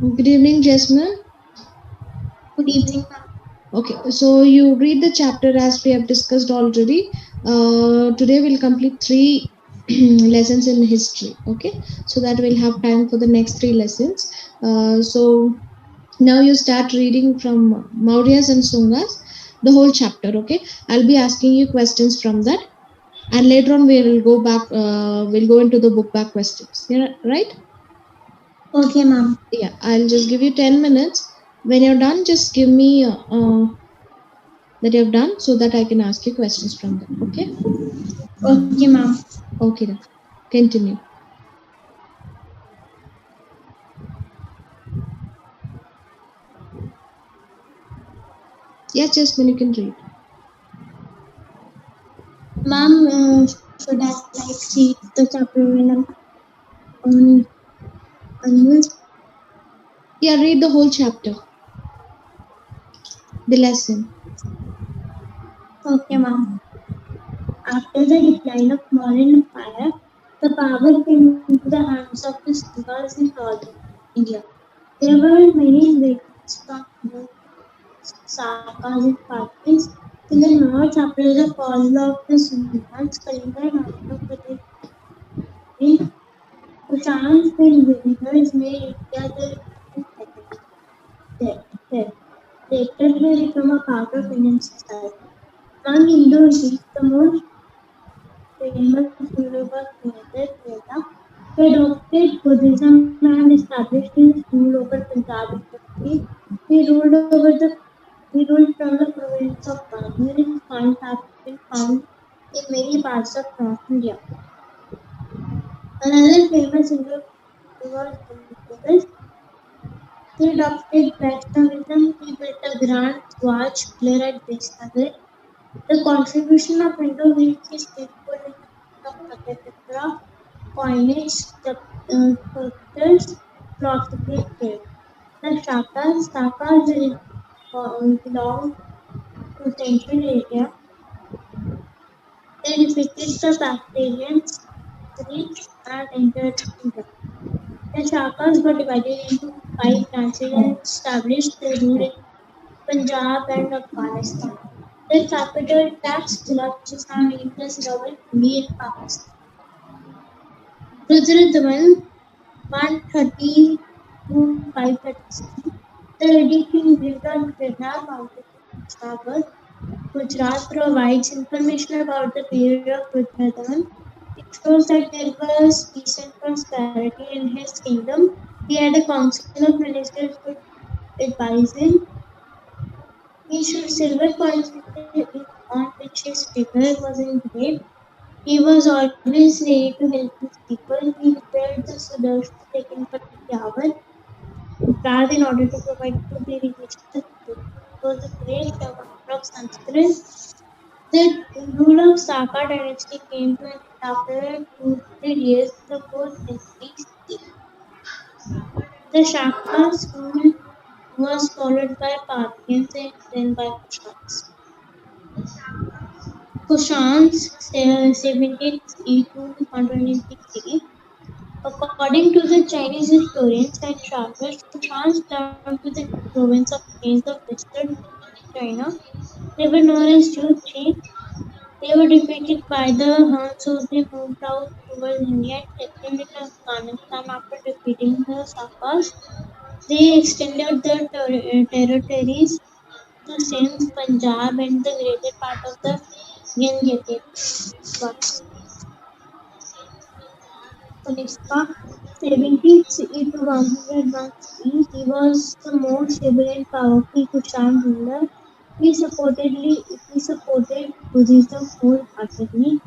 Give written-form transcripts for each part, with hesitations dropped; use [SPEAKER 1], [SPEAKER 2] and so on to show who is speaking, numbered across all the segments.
[SPEAKER 1] Good evening, Jasmine.
[SPEAKER 2] Good evening, ma'am.
[SPEAKER 1] Okay, so you read the chapter as we have discussed already. Today we'll complete three lessons in history. Okay, so that we'll have time for the next three lessons. So now you start reading from Mauryas and Sungas, the whole chapter. Okay, I'll be asking you questions from that, and later on we'll go back. We'll go into the book back questions. Yeah, right?
[SPEAKER 2] Okay, ma'am.
[SPEAKER 1] Yeah, I'll just give you 10 minutes. When you're done, just give me that you have done so that I can ask you questions from them. Okay?
[SPEAKER 2] Okay, ma'am.
[SPEAKER 1] Okay, then. Continue. Yes, just then you can read.
[SPEAKER 2] Ma'am, should I read the chapter when I'm on onwards?
[SPEAKER 1] Yeah, read the whole chapter, the lesson.
[SPEAKER 2] Okay, ma'am. After the decline of Mauryan Empire, the power came into the hands of the Singhals in northern India. There were many invasions from both Sakas and Pathis. In the north, after the fall of the Singhals, Kalinga and Andhra Pradesh in Kushans and invaders made India their second. Later, they become a part of Indian society. Among Indo-Greeks, the most famous ruler was Veda, who adopted Buddhism and established his rule over Punjab and Kashmir. He ruled from the province of Kashmir. His finds have been found in many parts of North India. Another famous Hindu was Olympiads. He adopted Vaishnavism. He built a grand Swaj pillar at Vaishnagar. The contribution of Indo-Greeks is visible in the use of Takapatra, coinage, sculptures, philosophy, and trade. The Shakas belong to Central Asia. They defeated the Bactrians, Greeks, and entered India. The Shakas were divided into 5 branches and established their rule in Punjab and Afghanistan. Their capital tax Balochistan in the Rawalpindi in Pakistan. Rudradaman 130 to 536. The Lady King Birga mounted in Peshawar, Gujarat provides information about the period of Rudradaman. It shows that there was peace and prosperity in his kingdom. He had a council of ministers who advised him. He issued silver coins on which his figure was engraved. He was always ready to help his people. He repaired the Sudarshan taken from Peshawar, Gujarat in order to provide good irrigation to the people. He was a great developer of Sanskrit. The rule of Saka dynasty came to an end after 200 years in the 4th century CE. The Shaka's rule was followed by Parthians and then by Kushans. Kushans 17th to 126 According to the Chinese historians and travelers, Kushans belonged to the province of Chains of Western China. They were known as Chu. They were defeated by the Huns, so they moved out towards India and settled in Afghanistan after defeating the Sakas. They extended their territories to Sindh, Punjab, and the greater part of the Gangetic. Kanishka, 17th CE to 101 CE, he was the most able and powerful Kushan ruler. He supported Buddhism wholeheartedly.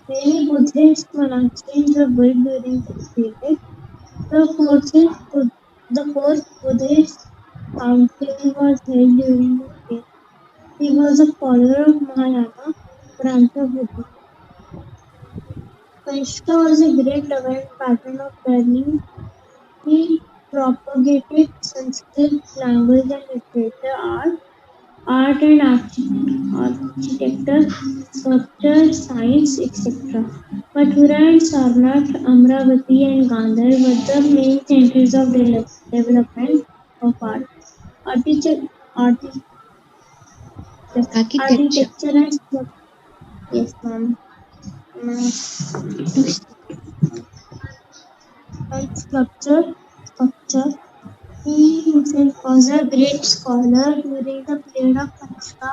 [SPEAKER 2] Many Buddhist monasteries were built during this period. The fourth Buddhist council was held during this period. He was a follower of Mahayana branch of Buddhism. Kanishka was a great lover and patron of learning. He propagated Sanskrit language and literature art. art and architecture, sculpture, science, etc. Mathura and Sarnath, Amravati and Gandhar were the main centers of development of art. Architecture,
[SPEAKER 1] Architecture.
[SPEAKER 2] architecture and yes, ma'am. And sculpture. He himself was a great scholar during the period of Kanishka.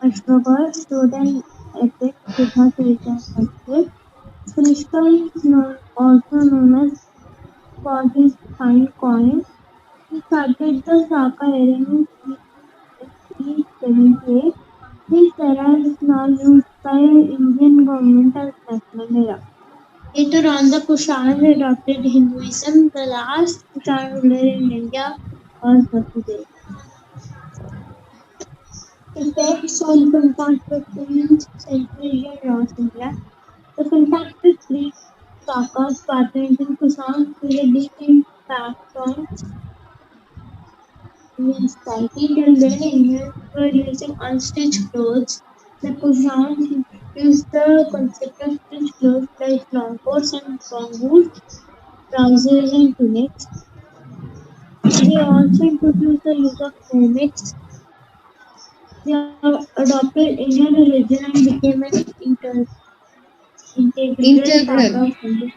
[SPEAKER 2] Ashoka showed an epic Buddha Chaitanya sculpture. Kanishka is also known as for his fine coin. He started the Saka era in 378. This era is now used by Indian government as national era. Later on, the Kushans adopted Hinduism. The last Kushan ruler in India was Vasudeva. Effects on contact between Central Asia and North India. The contact with Greek, Sakas, Parthians, and Kusans made a deep impact on Indian society. Till then, Indians were using unstitched clothes. The Kushans introduced the concept of stitched clothes like long coats and long boots, trousers, and tunics. They also introduced the use of hermits. They adopted Indian religion and became an integral part
[SPEAKER 1] Integral.
[SPEAKER 2] of Indian,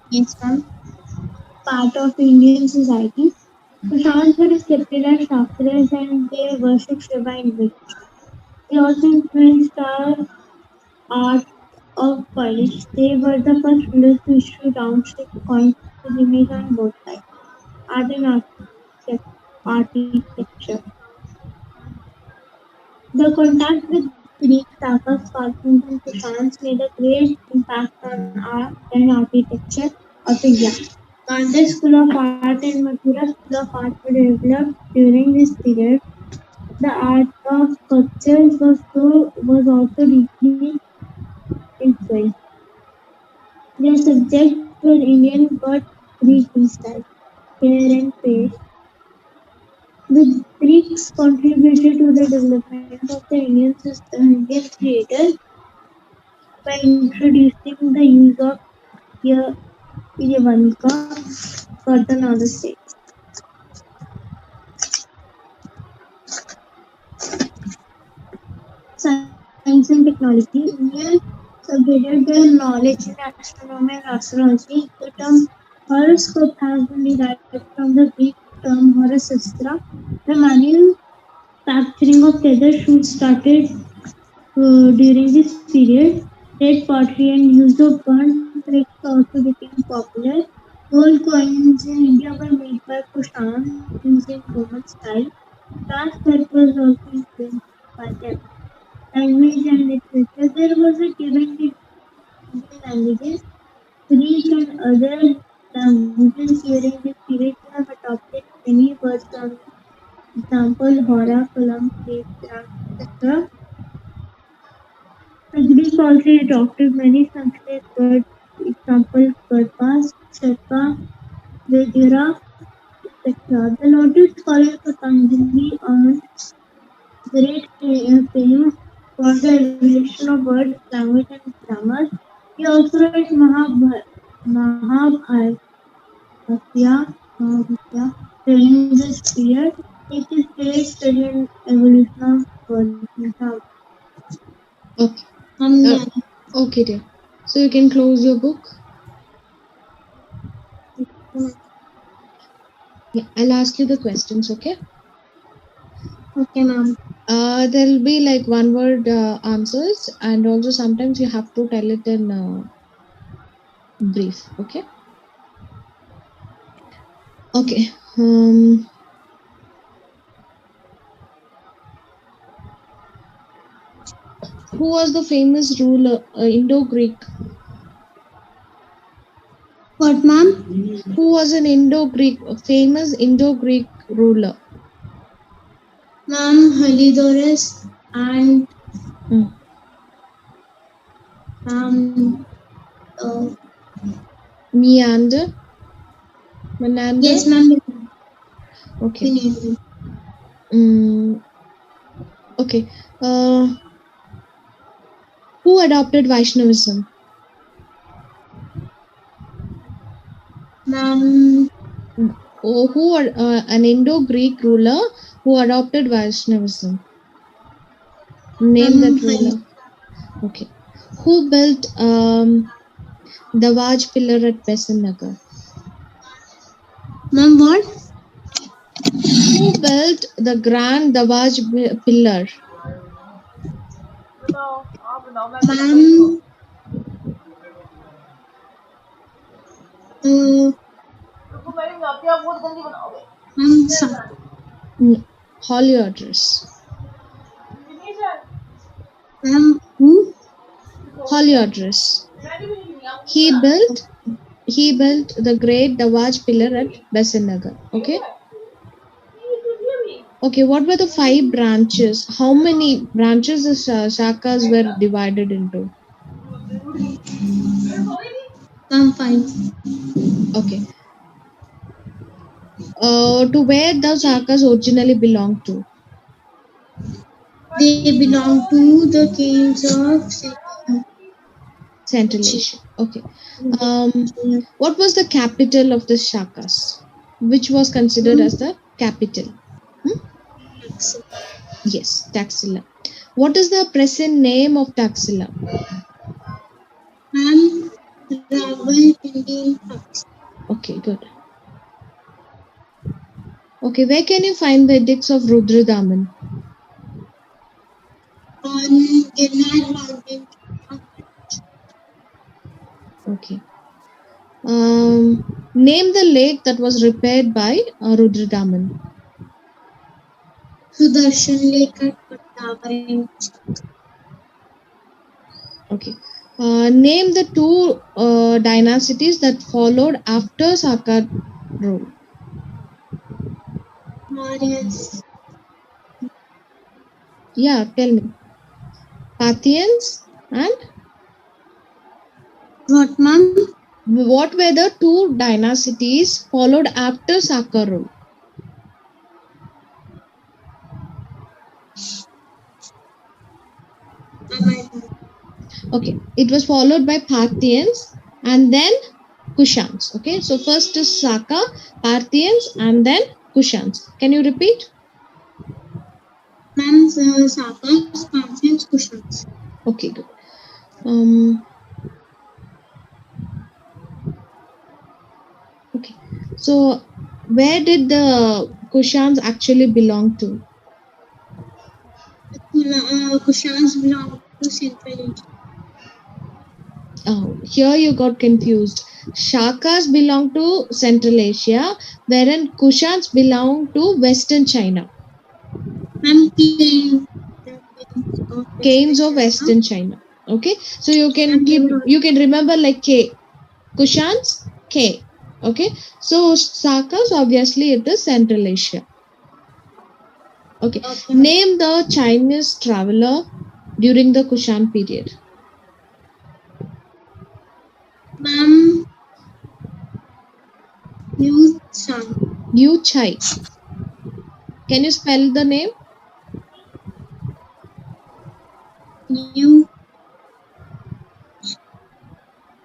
[SPEAKER 2] yes, ma'am, part of Indian society. Kushans were respected as Shastras and they worshipped Shiva in Vishnu. They also influenced our art of polish. They were the first rulers to issue round-shaped coins with image on both sides. Art and architecture. The contact with Greek, Sakas, Parthians, and Kushans made a great impact on art and architecture of India. Gandhar School of Art and Mathura School of Art were developed during this period. The art of sculptures was also deeply influenced. Their subjects were Indian but Greek in style, hair and face. The Greeks contributed to the development of the Indian theatre by introducing the use of Yavanika curtain on the stage. Science and technology. Indians upgraded their knowledge in astronomy and astrology. The term horoscope has been derived from the Greek term horosestra. The manufacturing of leather shoes started during this period. Red pottery and use of burnt bricks also became popular. Gold coins in India were made by Kushans using Roman style. Brass work was also influenced by them. Language and literature. There was a given in Indian languages. Greek and other languages during this period have adopted many words from example Hora, Kalam, Slave, Gram, etc. The Greek also adopted many Sanskrit words, example Karpas, Kshatra, Vedura, etc. The noted scholar Patanjali earned great fame for the evolution of words, language, and grammar. He also wrote Mahabharata during this period. It is great study in evolution of words.
[SPEAKER 1] Okay. Okay, dear. So you can close your book. Yeah, I'll ask you the questions, okay?
[SPEAKER 2] Okay, ma'am.
[SPEAKER 1] There'll be like one word answers, and also sometimes you have to tell it in brief, okay? Okay. Who was the famous ruler, Indo-Greek?
[SPEAKER 2] What, ma'am?
[SPEAKER 1] Who was an famous Indo-Greek ruler?
[SPEAKER 2] Ma'am, Heliodorus and uh,
[SPEAKER 1] Menander?
[SPEAKER 2] yes, ma'am.
[SPEAKER 1] Okay. Mm, Okay. Who adopted Vaishnavism?
[SPEAKER 2] Ma'am,
[SPEAKER 1] An Indo-Greek ruler who adopted Vaishnavism. Name that
[SPEAKER 2] Ma'am,
[SPEAKER 1] ruler. Okay. Who built the Vaj pillar at Besan Nagar?
[SPEAKER 2] Ma'am, what?
[SPEAKER 1] Who built the grand Dawaj pillar?
[SPEAKER 2] Ma'am, ma'am,
[SPEAKER 1] No. Heliodorus.
[SPEAKER 2] ma'am, who?
[SPEAKER 1] Heliodorus. He built the great Dawaj pillar at Besan Nagar. Okay. Okay, what were the 5 branches? How many branches the shakas were divided into?
[SPEAKER 2] Ma'am, 5.
[SPEAKER 1] Okay. To where the shakas originally belonged to?
[SPEAKER 2] They belong to the kings of
[SPEAKER 1] Central Asia. Okay. What was the capital of the shakas? Which was considered as the capital? Yes, Taxila. What is the present name of Taxila?
[SPEAKER 2] Ma'am, Rawalpindi.
[SPEAKER 1] Okay, good. Okay, where can you find the edicts of Rudradaman?
[SPEAKER 2] On Girnar Mountain.
[SPEAKER 1] Okay. Name the lake that was repaired by Rudradaman.
[SPEAKER 2] Sudarshan Lake at Patna.
[SPEAKER 1] Okay. Name the 2 dynasties that followed after Saka rule.
[SPEAKER 2] Marius.
[SPEAKER 1] Yeah, tell me. Parthians and
[SPEAKER 2] What, ma'am?
[SPEAKER 1] what were the 2 dynasties followed after Saka rule? Okay, it was followed by Parthians and then Kushans. Okay, so first is Saka, Parthians, and then Kushans. Can you repeat?
[SPEAKER 2] Ma'am, Sakas, Parthians, Kushans.
[SPEAKER 1] Okay, good. Okay, so where did the Kushans actually belong to?
[SPEAKER 2] Kushans belong to Central Asia.
[SPEAKER 1] Oh, here you got confused. Shakas belong to Central Asia, wherein Kushans belong to Western China.
[SPEAKER 2] Ma'am,
[SPEAKER 1] Kings of Western China. Okay, so you can remember like K. Kushans, K. Okay, so Sakas obviously it is Central Asia. Okay, name the Chinese traveler during the Kushan period.
[SPEAKER 2] Ma'am,
[SPEAKER 1] Yu Chai. Can you spell the name?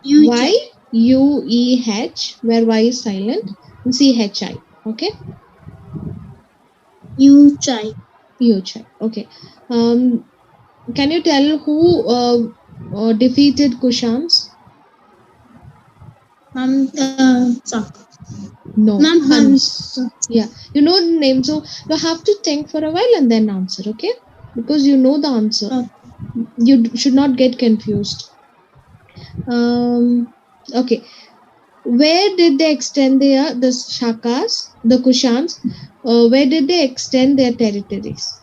[SPEAKER 1] Y U E H, where Y is silent, and C H I. Okay.
[SPEAKER 2] Yu Chai.
[SPEAKER 1] Yu Chai. Okay. Can you tell who defeated Kushans?
[SPEAKER 2] Ma'am, Sakas.
[SPEAKER 1] No.
[SPEAKER 2] Ma'am,
[SPEAKER 1] Hans. Yeah, you know the name, so you have to think for a while and then answer. Okay, because you know the answer. You should not get confused. Okay, where did they extend the Shakas, the Kushans? Where did they extend their territories?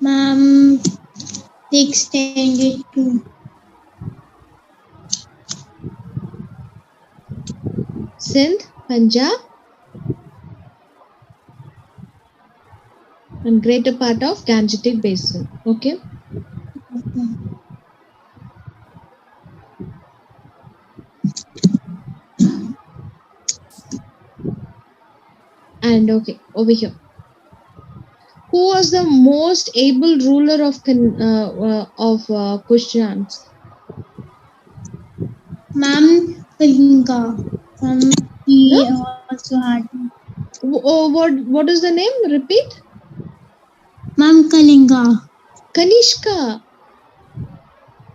[SPEAKER 2] Ma'am, they extended to
[SPEAKER 1] Sindh, Punjab, and greater part of Gangetic Basin. Okay. And okay, over here. Who was the most able ruler of Kushans?
[SPEAKER 2] Ma'am Kalinga. He also had.
[SPEAKER 1] What is the name? Repeat.
[SPEAKER 2] Ma'am Kalinga.
[SPEAKER 1] Kanishka.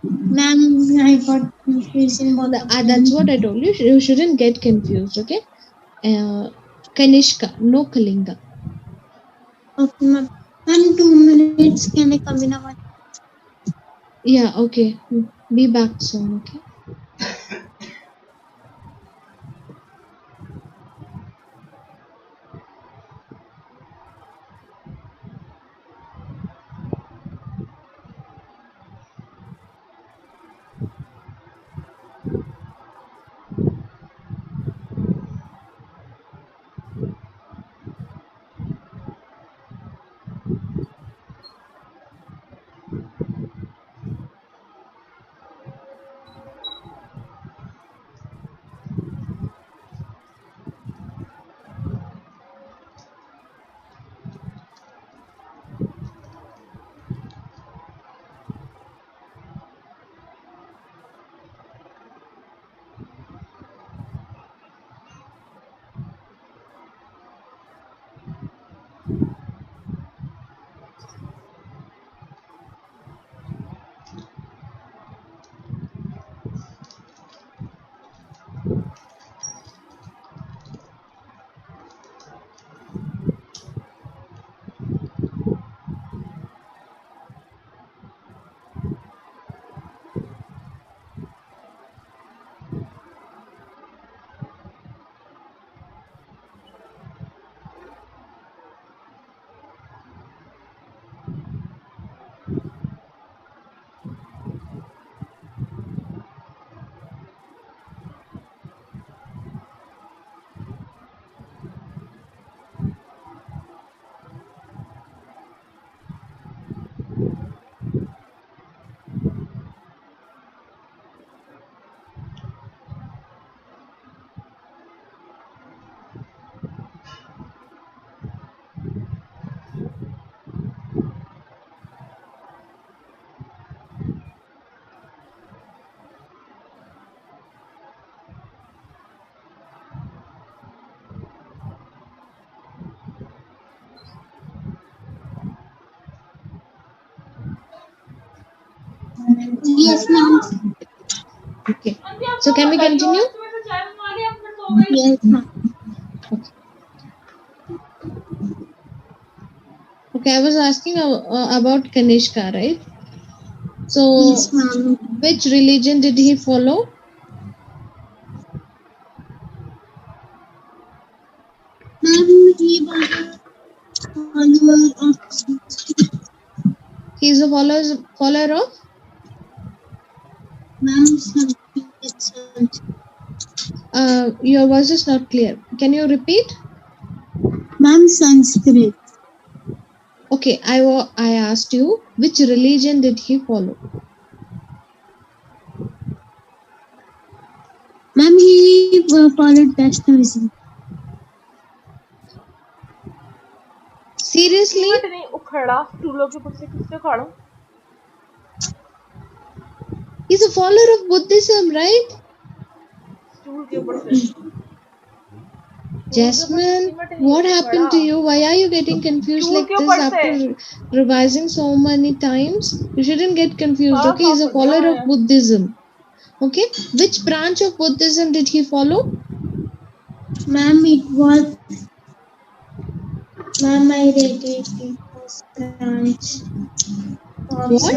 [SPEAKER 2] Ma'am, I got confused in both of them.
[SPEAKER 1] That's what I told you. You shouldn't get confused, okay? Kanishka, no Kalinga.
[SPEAKER 2] Okay, ma'am. Ma'am, 2 minutes. Can I come in a one?
[SPEAKER 1] Yeah, okay. Be back soon, okay?
[SPEAKER 2] Yes, ma'am.
[SPEAKER 1] Okay. So can we continue?
[SPEAKER 2] Yes, ma'am.
[SPEAKER 1] Okay, I was asking about Kanishka, right? So,
[SPEAKER 2] Yes, ma'am.
[SPEAKER 1] which religion did he follow?
[SPEAKER 2] Ma'am, he was a follower of
[SPEAKER 1] He is a follower of?
[SPEAKER 2] Ma'am Sanskrit.
[SPEAKER 1] Your voice is not clear. Can you repeat?
[SPEAKER 2] Ma'am Sanskrit.
[SPEAKER 1] Okay, I asked you which religion did he follow?
[SPEAKER 2] Ma'am, he followed Vaishnavism.
[SPEAKER 1] Seriously?
[SPEAKER 3] नहीं उखड़ा स्टूलों के ऊपर से किससे उखाड़ूं?
[SPEAKER 1] He's a follower of Buddhism, right?
[SPEAKER 3] Stool के ऊपर से
[SPEAKER 1] Jasmine, what happened to you? Why are you getting confused like this after revising so many times? You shouldn't get confused, okay? He's a follower of Buddhism. Okay? Which branch of Buddhism did he follow?
[SPEAKER 2] Ma'am, it was. Ma'am, I read it. It was branch.
[SPEAKER 1] What?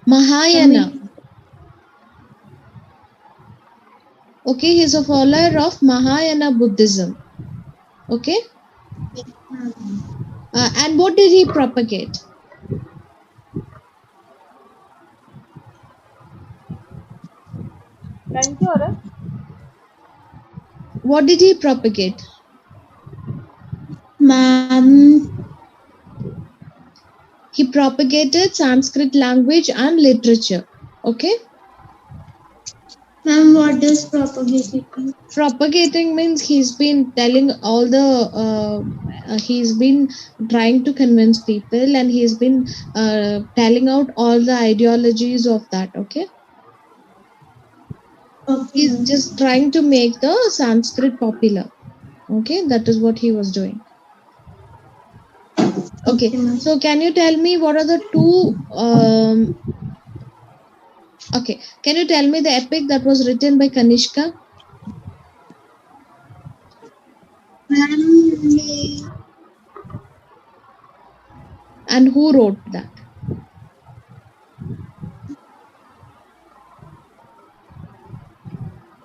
[SPEAKER 1] Mahayana. Okay, he's a follower of Mahayana Buddhism. Okay? And what did he propagate? What did he propagate?
[SPEAKER 2] Ma'am,
[SPEAKER 1] he propagated Sanskrit language and literature. Okay?
[SPEAKER 2] Ma'am, what does propagating mean?
[SPEAKER 1] Propagating means he's been telling all the he's been trying to convince people, and he's been telling out all the ideologies of that. Okay,
[SPEAKER 2] Okay,
[SPEAKER 1] he's
[SPEAKER 2] ma'am.
[SPEAKER 1] just trying to make the Sanskrit popular. Okay, that is what he was doing. Okay,
[SPEAKER 2] ma'am.
[SPEAKER 1] so can you tell me what are the two okay, can you tell me the epic that was written by Kanishka?
[SPEAKER 2] Ma'am,
[SPEAKER 1] And who wrote that?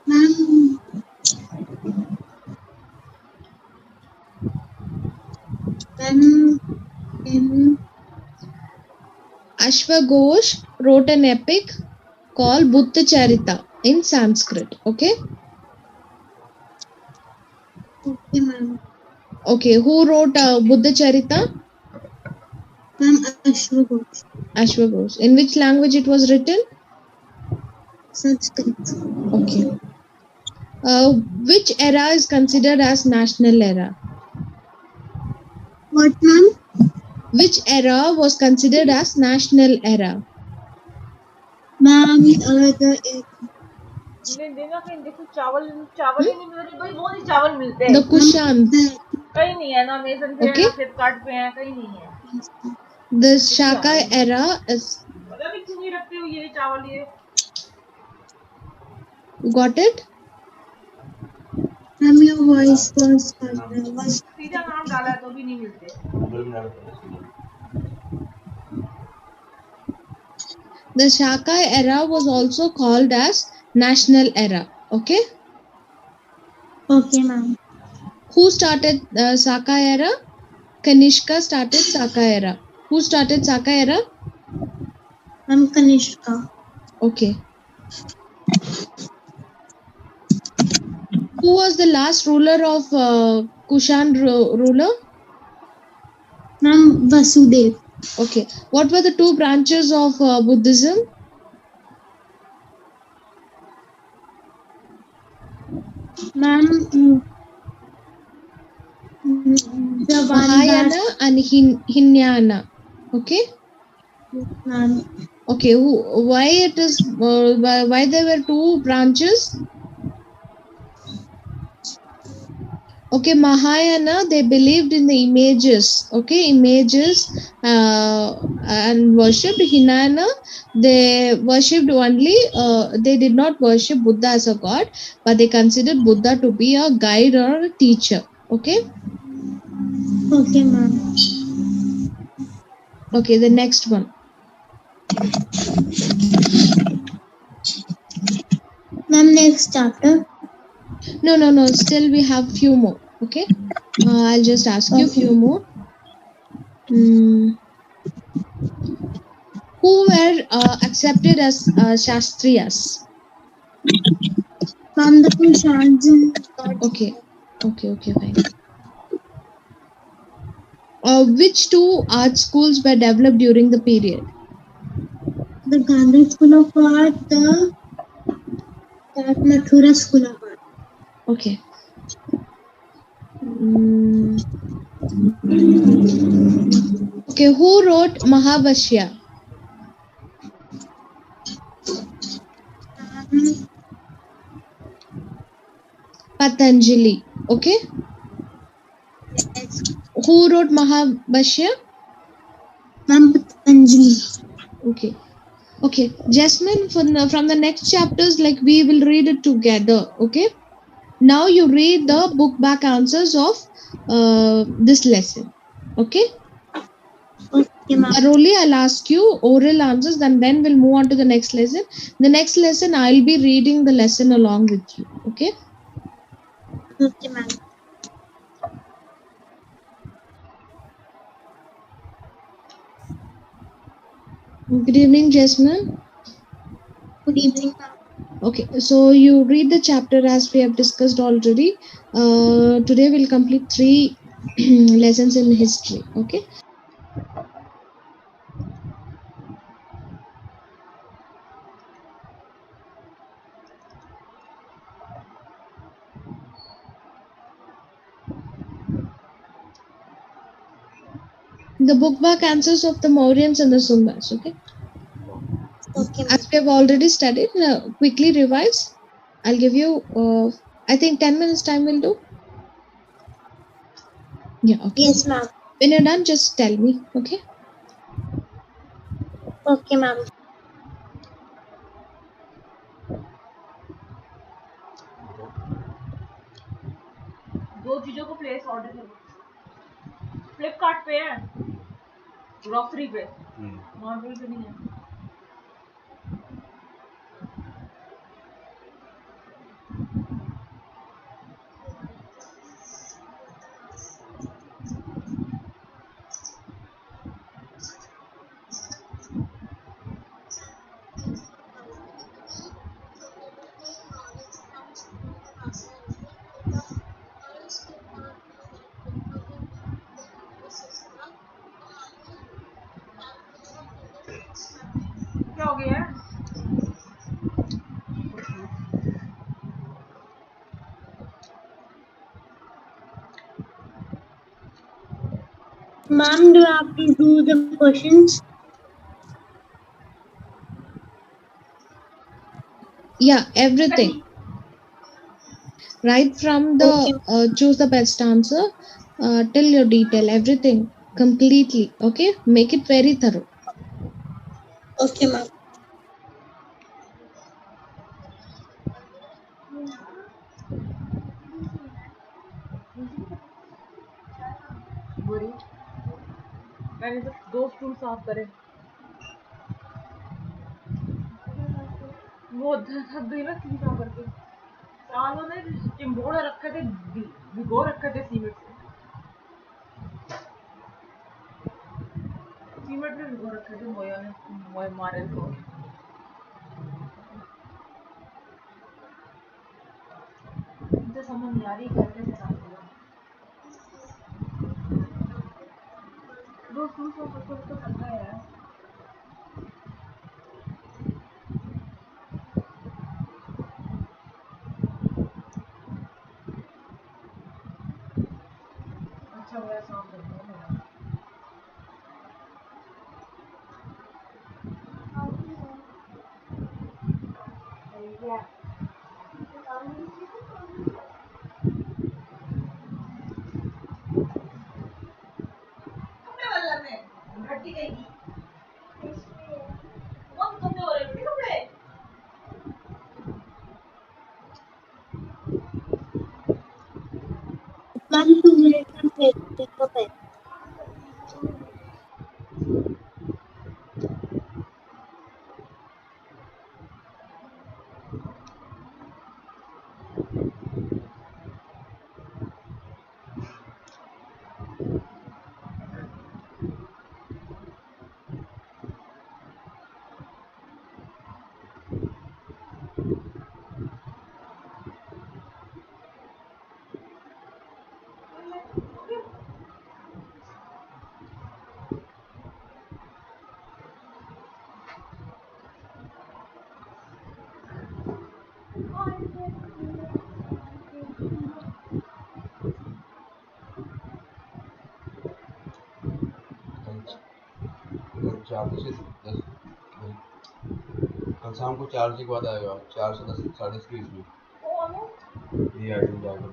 [SPEAKER 2] ma'am, ma'am,
[SPEAKER 1] Ashwaghosh wrote an epic called Buddha Charita in Sanskrit. Okay.
[SPEAKER 2] okay, ma'am.
[SPEAKER 1] Okay. Who wrote Buddha Charita?
[SPEAKER 2] Ma'am, Ashwaghosh.
[SPEAKER 1] Ashwaghosh. In which language it was written?
[SPEAKER 2] Sanskrit.
[SPEAKER 1] Okay. Which era is considered as national era?
[SPEAKER 2] What, ma'am?
[SPEAKER 1] Which era was considered as national era?
[SPEAKER 2] Ma'am, the
[SPEAKER 3] नहीं देना कहीं देखो चावल चावल ही नहीं मिल रहे भाई वो नहीं चावल मिलते
[SPEAKER 1] The Kushans.
[SPEAKER 3] कहीं नहीं है ना अमेजन पे है
[SPEAKER 1] Okay.
[SPEAKER 3] ना फ्लिपकार्ट पे है कहीं नहीं है
[SPEAKER 1] The Shaka era is.
[SPEAKER 3] पता नहीं क्यों नहीं रखते हो ये चावल ये
[SPEAKER 1] You got it?
[SPEAKER 2] Ma'am, your voice was
[SPEAKER 3] सीधा नाम डाला है तो भी नहीं मिलते
[SPEAKER 1] The Shaka era was also called as national era. Okay.
[SPEAKER 2] Okay, ma'am.
[SPEAKER 1] Who started Saka era? Kanishka started Saka era. Who started Saka era?
[SPEAKER 2] Ma'am, Kanishka.
[SPEAKER 1] Okay. Who was the last ruler of Kushan ruler?
[SPEAKER 2] Ma'am, Vasudev.
[SPEAKER 1] Okay. What were the two branches of Buddhism?
[SPEAKER 2] Ma'am, the
[SPEAKER 1] Mahayana and Hinayana. Okay.
[SPEAKER 2] Ma'am.
[SPEAKER 1] Okay. Why it is? Why there were two branches? Okay, Mahayana, they believed in the images. Okay, images and worshipped. Hinayana, they worshipped only. They did not worship Buddha as a god, but they considered Buddha to be a guide or a teacher. Okay.
[SPEAKER 2] Okay, ma'am.
[SPEAKER 1] Okay, the next one.
[SPEAKER 2] Ma'am, next chapter.
[SPEAKER 1] No. Still, we have few more. Okay. I'll just ask you few more. Who were accepted as Shastriyas?
[SPEAKER 2] Ma'am, the Kushans.
[SPEAKER 1] Okay, fine. Which two art schools were developed during the period?
[SPEAKER 2] The Gandhi School of Art, the Mathura School of Art.
[SPEAKER 1] Okay. Okay, who wrote Mahabhashya? Patanjali. Okay.
[SPEAKER 2] Yes.
[SPEAKER 1] Who wrote Mahabhashya?
[SPEAKER 2] Ma'am, Patanjali.
[SPEAKER 1] Okay. Jasmine, from the next chapters, like we will read it together. Okay. Now you read the book back answers of this lesson. Okay.
[SPEAKER 2] Okay, ma'am.
[SPEAKER 1] Thoroughly, I'll ask you oral answers, and then we'll move on to the next lesson. The next lesson, I'll be reading the lesson along with you. Okay.
[SPEAKER 2] Okay, ma'am.
[SPEAKER 1] Good evening, Jasmine.
[SPEAKER 2] Good evening, ma'am.
[SPEAKER 1] Okay, so you read the chapter as we have discussed already. Today we'll complete 3 lessons in history. Okay. The bookmark answers of the Mauryans and the Sungas. Okay.
[SPEAKER 2] Okay, ma'am.
[SPEAKER 1] As we have already studied, quickly revise. I'll give you, I think 10 minutes time will do. Yeah, okay.
[SPEAKER 2] Yes, ma'am.
[SPEAKER 1] When you're done, just tell me, okay?
[SPEAKER 2] Okay, ma'am.
[SPEAKER 3] दो चीजों को place order करो। फ्लिपकार्ट पे है, grocery पे, normal पे नहीं है। क्या हो गया है?
[SPEAKER 2] Ma'am, do you have to do the questions?
[SPEAKER 1] Yeah, everything. Right from the choose the best answer till your detail, everything completely. Okay, make it very thorough.
[SPEAKER 2] Okay, ma'am.
[SPEAKER 3] बोरी मैंने तो दो स्टूल साफ करे, वो थक गई ना तीन साफ करके। सालों ने चिंबोड़े रखे थे, भिगो रखे थे सीमेंट में भिगो रखे थे। मोया ने मोए मारे तो मुझे समझ नहीं आ रही कैसे से साफ किया। दो स्टूल साफ करके तो करना है यार। अच्छा मेरा साफ करना है। Yeah. कपड़े वाला में घटी गई कौन कपड़े हो रहे हैं कपड़े।
[SPEAKER 2] Ma'am, 2 minutes and take a pen.
[SPEAKER 4] कल शाम को 4 बजे के बाद आएगा, 4 से 10 साढ़े 10 के बीच में। ये आइटम जाकर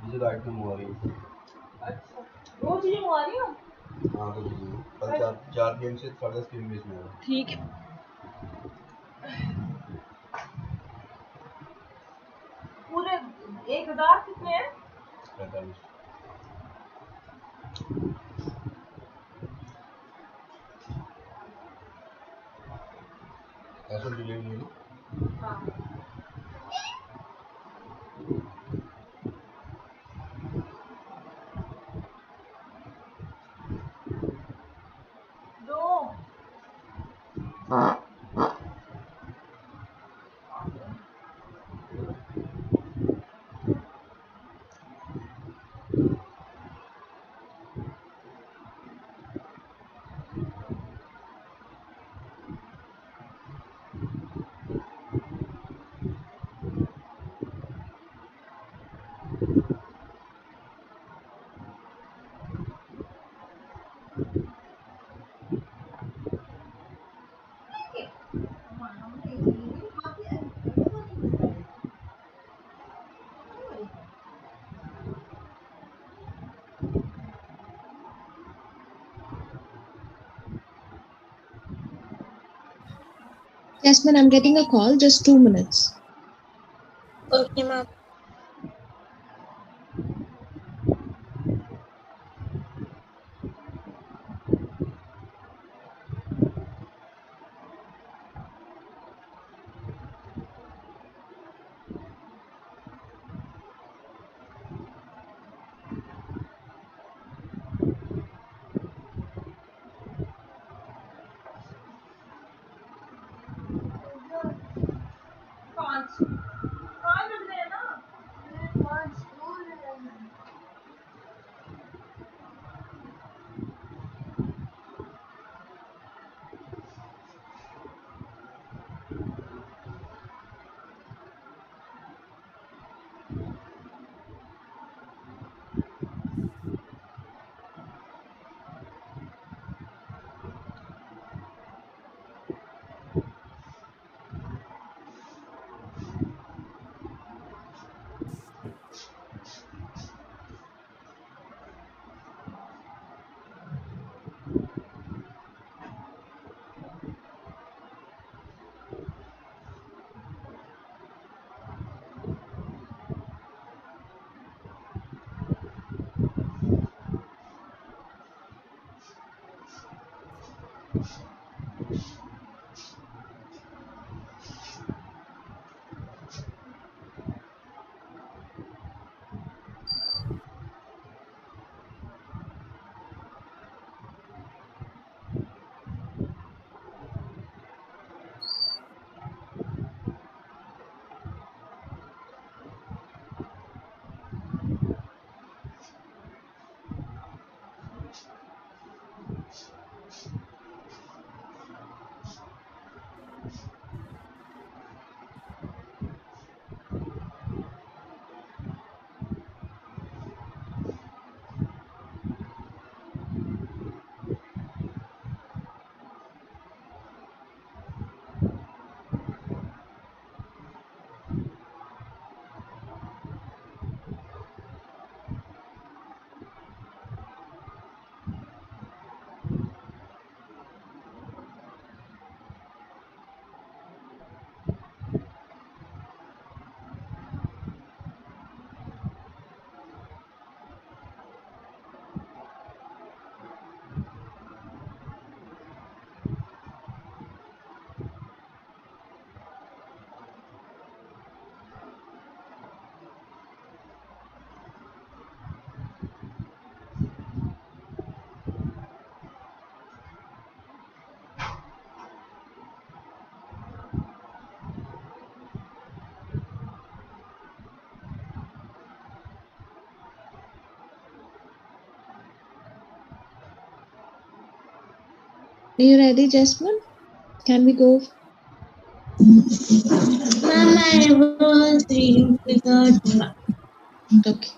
[SPEAKER 4] मुझे तो आइटम हुआ रही है।
[SPEAKER 3] अच्छा दो चीजें मंगा रही हो।
[SPEAKER 4] हाँ तो कल 4 PM से 10:30 के बीच में आएगा।
[SPEAKER 3] ठीक है। पूरे 1000 कितने हैं?
[SPEAKER 4] 45। कैश ऑन डिलीवरी है ना?
[SPEAKER 3] हाँ दो
[SPEAKER 1] Jasmine, I'm getting a call. Just 2 minutes.
[SPEAKER 2] Okay, ma'am.
[SPEAKER 3] पाँच पाँच बज रहे हैं ना पाँच
[SPEAKER 1] Are you ready, Jasmine? Can we go?
[SPEAKER 2] Ma'am, I was reading figure 2.
[SPEAKER 1] Okay.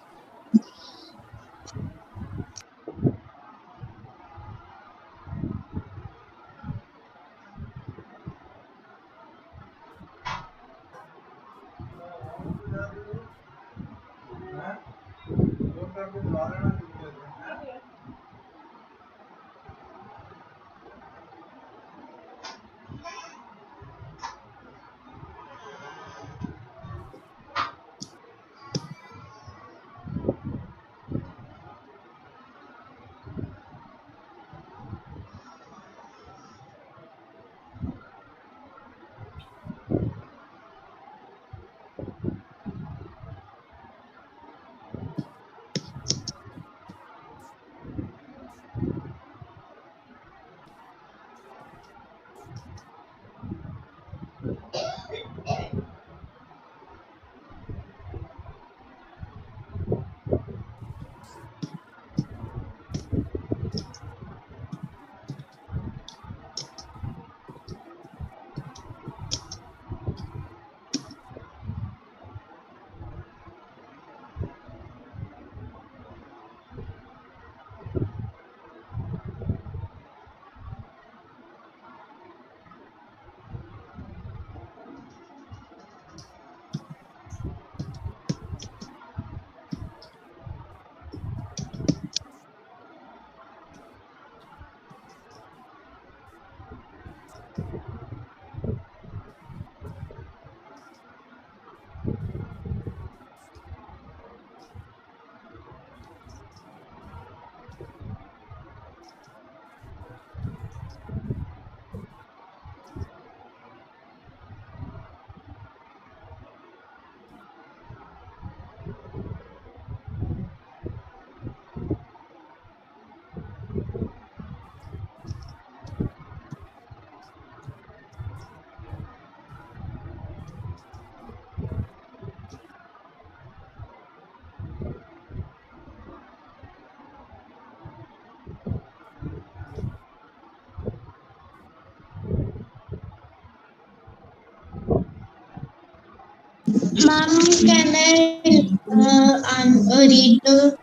[SPEAKER 2] Ma'am, can I read the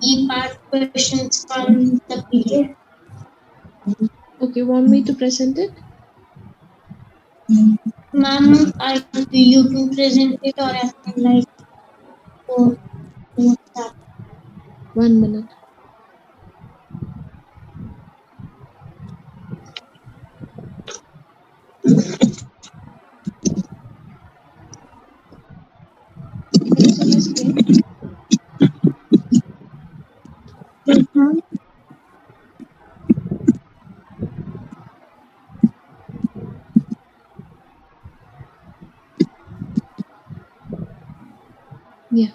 [SPEAKER 2] E-part questions from the PDF?
[SPEAKER 1] Okay, want me to present it?
[SPEAKER 2] Ma'am, you can present it or I can like for that.
[SPEAKER 1] 1 minute.
[SPEAKER 2] Yes, ma'am.
[SPEAKER 1] Yeah.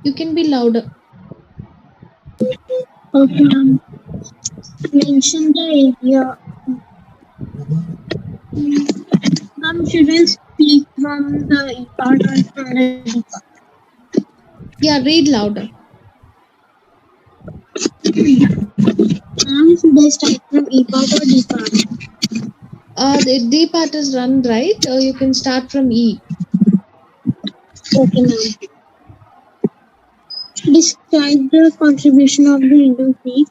[SPEAKER 1] You can be louder.
[SPEAKER 2] Okay, ma'am. Mention the area. Ma'am, should I speak from the E-part or from the D-part?
[SPEAKER 1] Yeah, read louder.
[SPEAKER 2] Ma'am, should I start from E-part or D-part?
[SPEAKER 1] The D part is run right. You can start from E.
[SPEAKER 2] Okay, ma'am. Describe the contribution of the Indo-Greek.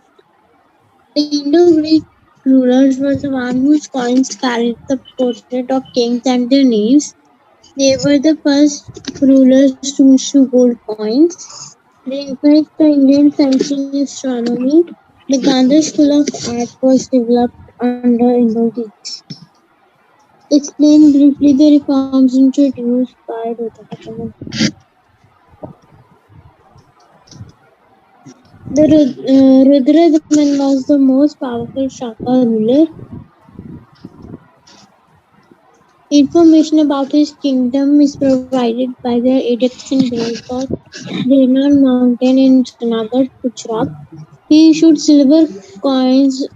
[SPEAKER 2] The Indo-Greek rulers were the one whose coins carried the portrait of kings and their names. They were the first rulers to issue gold coins. They influenced the Indian science and astronomy. The Gandhar school of art was developed under Indo-Greeks. Explain briefly the reforms introduced by Rudra. Rudra was the most powerful Shaka ruler. Information about his kingdom is provided by the edicts in Girnar mountain in Junagadh, Gujarat. He issued silver coins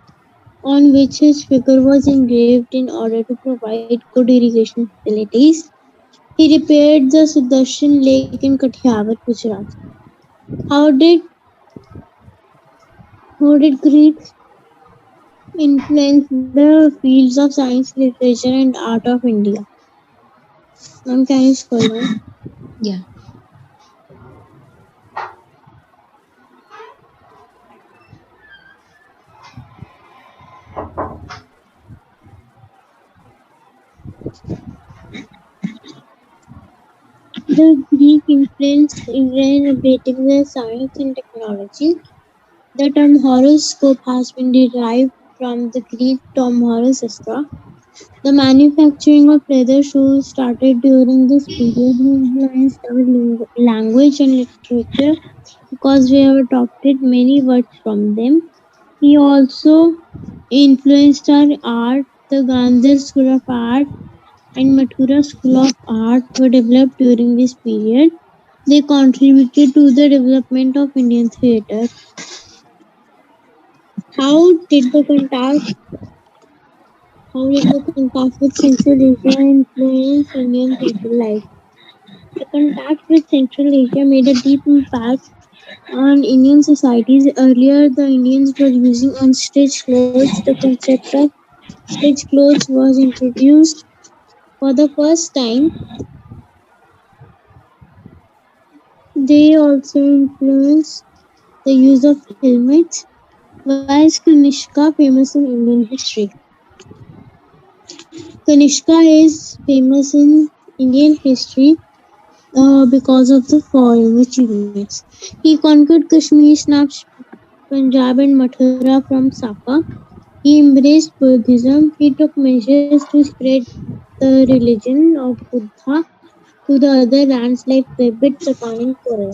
[SPEAKER 2] on which his figure was engraved in order to provide good irrigation facilities. He repaired the Sudarshan Lake in Kathiawar, Gujarat. How did Greeks influence the fields of science, literature, and art of India? Ma'am, can you scroll down?
[SPEAKER 1] Yeah.
[SPEAKER 2] The Greek influenced India in updating their science and technology. The term horoscope has been derived from the Greek term horosestra. The manufacturing of leather shoes started during this period. He influenced our language and literature because we have adopted many words from them. He also influenced our art. The Gandhar School of Art and Mathura School of Art were developed during this period. They contributed to the development of Indian theatre. How did the contact with Central Asia influence Indian people life? The contact with Central Asia made a deep impact on Indian societies. Earlier, the Indians were using unstitched clothes. The concept of stitched clothes was introduced for the first time. They also influenced the use of helmets. Why is Kanishka famous in Indian history? Kanishka is famous in Indian history because of the following achievements. He conquered Kashmir, snatched Punjab and Mathura from Saka. He embraced Buddhism. He took measures to spread the religion of Buddha to the other lands like Tibet, Japan, and Korea.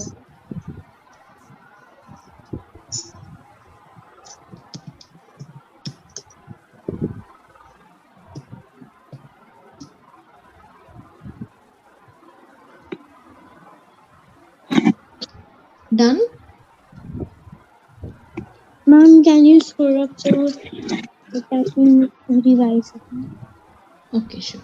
[SPEAKER 1] Done?
[SPEAKER 2] Ma'am, can you scroll up so that I can revise it?
[SPEAKER 1] Okay, sure.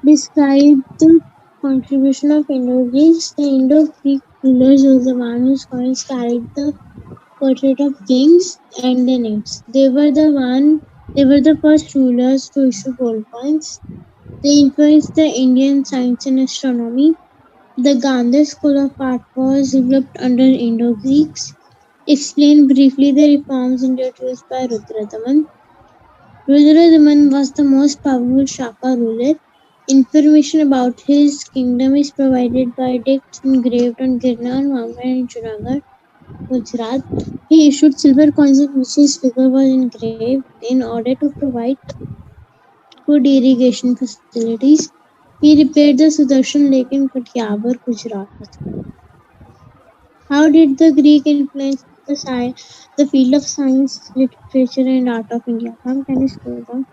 [SPEAKER 2] Describe the contribution of Indo-Greeks. The Indo-Greek rulers were the one whose coins carried the portrait of kings and their names. They were the first rulers to issue gold coins. They influenced the Indian science and astronomy. The Gandhar school of art was developed under Indo-Greeks. Explain briefly the reforms introduced by Rudradaman. Rudradaman was the most powerful Shaka ruler. Information about his kingdom is provided by texts engraved on Girnar mountain in Junagadh, Gujarat. He issued silver coins in which his figure was engraved in order to provide good irrigation facilities. He repaired the Sudarshan Lake in Kathiawar, Gujarat. How did the Greek influence the field of science, literature, and art of India? Ma'am, can you scroll down?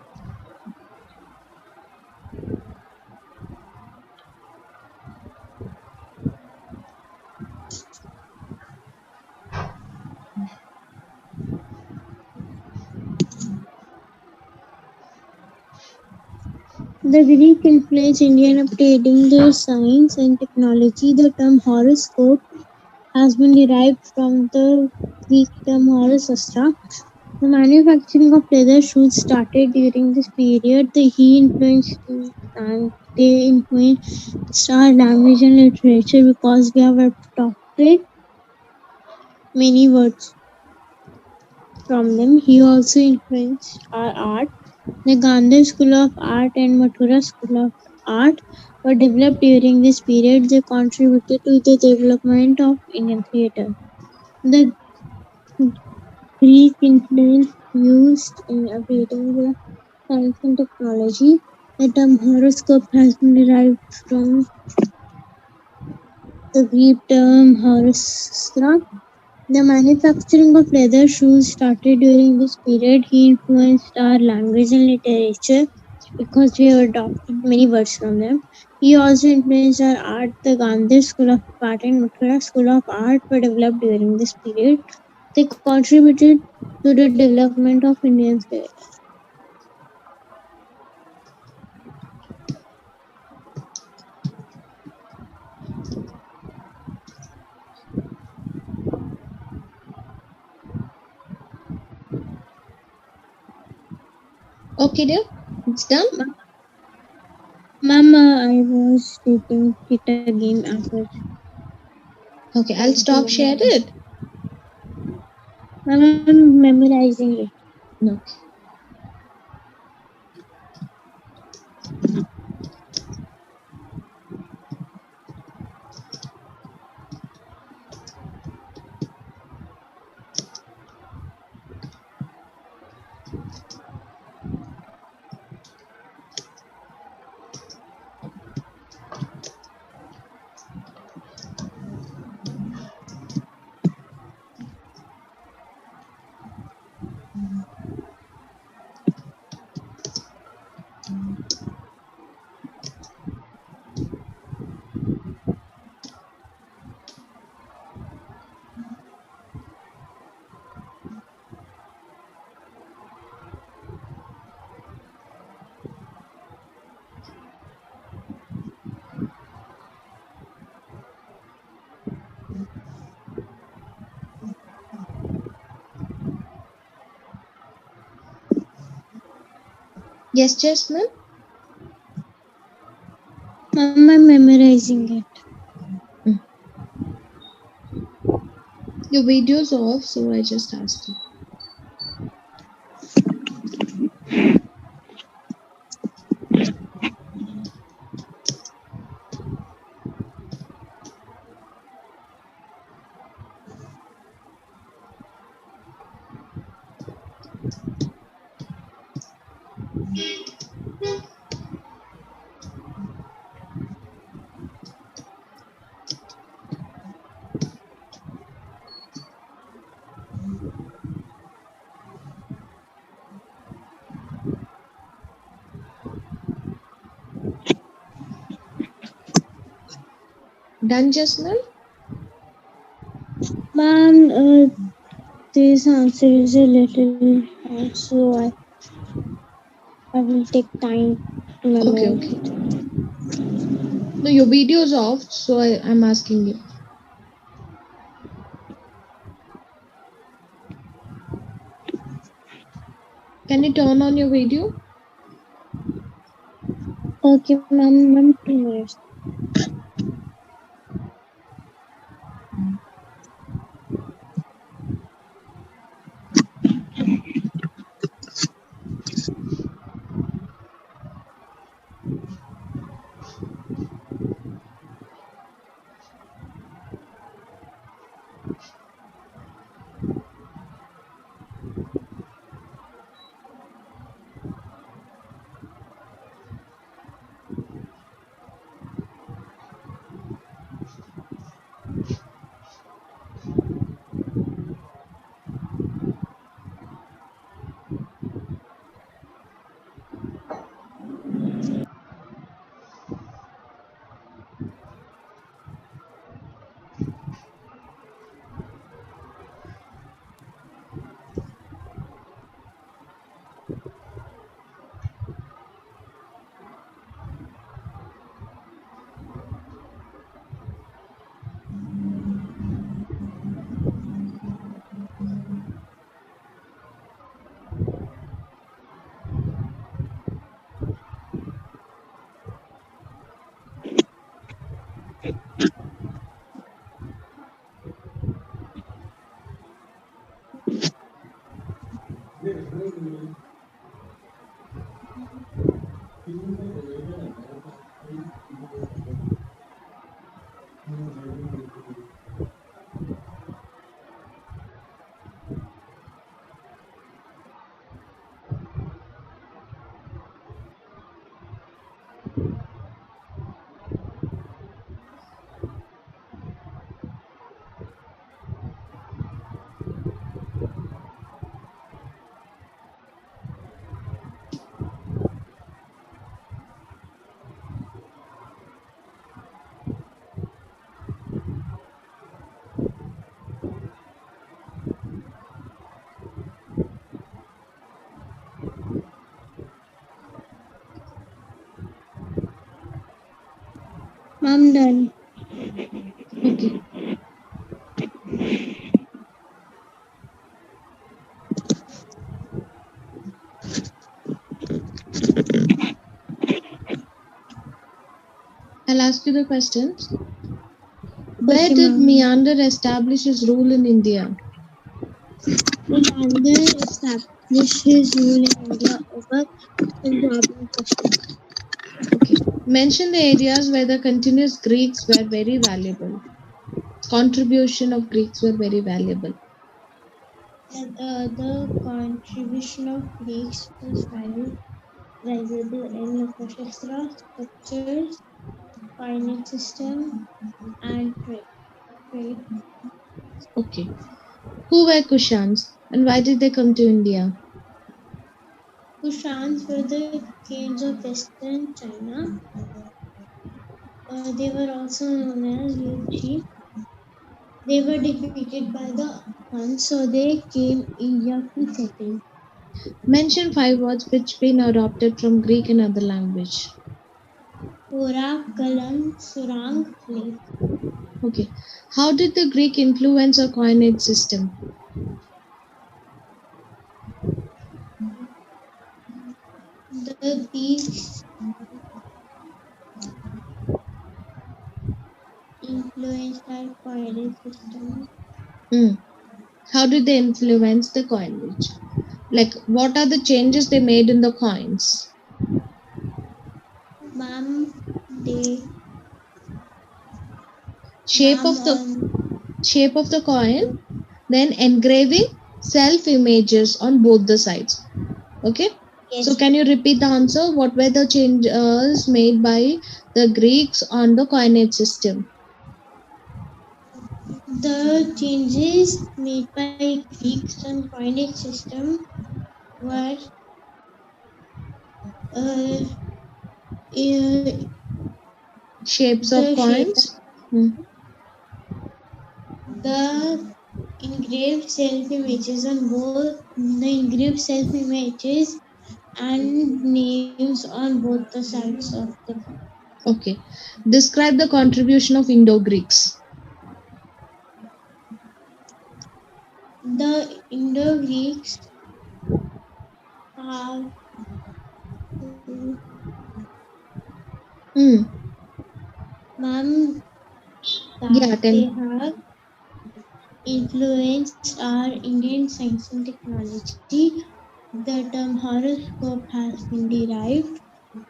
[SPEAKER 2] The Greek influenced India in updating their science and technology. The term horoscope has been derived from the Greek term horosastra. The manufacturing of leather shoes started during this period. They influenced our language and literature because we have adopted many words from them. He also influenced our art. The Gandhar School of Art and Mathura School of Art were developed during this period. They contributed to the development of Indian theatre. The Greek influence used in updating the science and technology. The term horoscope has been derived from the Greek term horosastra. The manufacturing of leather shoes started during this period. He influenced our language and literature because we have adopted many words from them. He also influenced our art. The Gandhar School of Art and Mathura School of Art were developed during this period. They contributed to the development of Indian theatre.
[SPEAKER 1] Okay, dear. It's done.
[SPEAKER 2] Mama, I was taking it again after.
[SPEAKER 1] Okay, I'll stop share it.
[SPEAKER 2] Mama, I'm memorizing it.
[SPEAKER 1] No. Yes, Jasmine?
[SPEAKER 2] Mama, I'm memorizing it.
[SPEAKER 1] Your video's off, so I just asked you. Done, Jasmine?
[SPEAKER 2] Ma'am, this answer is a little hard, so I will take time to
[SPEAKER 1] Okay,
[SPEAKER 2] memorize
[SPEAKER 1] okay.
[SPEAKER 2] it.
[SPEAKER 1] No, your video is off, so I'm asking you. Can you turn on your video?
[SPEAKER 2] Okay, ma'am, 2 minutes. Ma'am, done.
[SPEAKER 1] Okay. I'll ask you the questions. Where
[SPEAKER 2] Okay,
[SPEAKER 1] did
[SPEAKER 2] ma'am.
[SPEAKER 1] Meander establish his rule in India?
[SPEAKER 2] Meander established his rule in India over Punjab and Kashmir.
[SPEAKER 1] Okay. Mention the areas where the continuous Greeks were very valuable. Contribution of Greeks were very valuable.
[SPEAKER 2] The contribution of Greeks was valuable in Lokoshastra, sculptures, coinage system, and trade.
[SPEAKER 1] Okay. Who were Kushans and why did they come to India?
[SPEAKER 2] Kushans were the kings of Western China. They were also known as Yuchi. They were defeated by the Huns, so they came India to settle.
[SPEAKER 1] Mention 5 words which been adopted from Greek and other language.
[SPEAKER 2] Ora, Kalam, Surang, Lake.
[SPEAKER 1] Okay. How did the Greek influence our coinage system?
[SPEAKER 2] The Greeks influenced our coinage system.
[SPEAKER 1] How did they influence the coinage? Like, what are the changes they made in the coins?
[SPEAKER 2] Ma'am, they
[SPEAKER 1] Shape of the coin, then engraving, self images on both the sides. Okay.
[SPEAKER 2] Yes.
[SPEAKER 1] So can you repeat the answer? What were the changes made by the Greeks on the coinage system?
[SPEAKER 2] The changes made by Greeks on coinage system were uh,
[SPEAKER 1] Shapes
[SPEAKER 2] the
[SPEAKER 1] of
[SPEAKER 2] shape,
[SPEAKER 1] coins. Hmm.
[SPEAKER 2] the engraved self images on both the engraved self images and names on both the sides of the coin.
[SPEAKER 1] Okay. Describe the contribution of Indo-Greeks.
[SPEAKER 2] The Indo Greeks have
[SPEAKER 1] Hmm.
[SPEAKER 2] ma'am
[SPEAKER 1] Yeah,
[SPEAKER 2] that
[SPEAKER 1] tell.
[SPEAKER 2] they have influenced our Indian science and technology. The term horoscope has been derived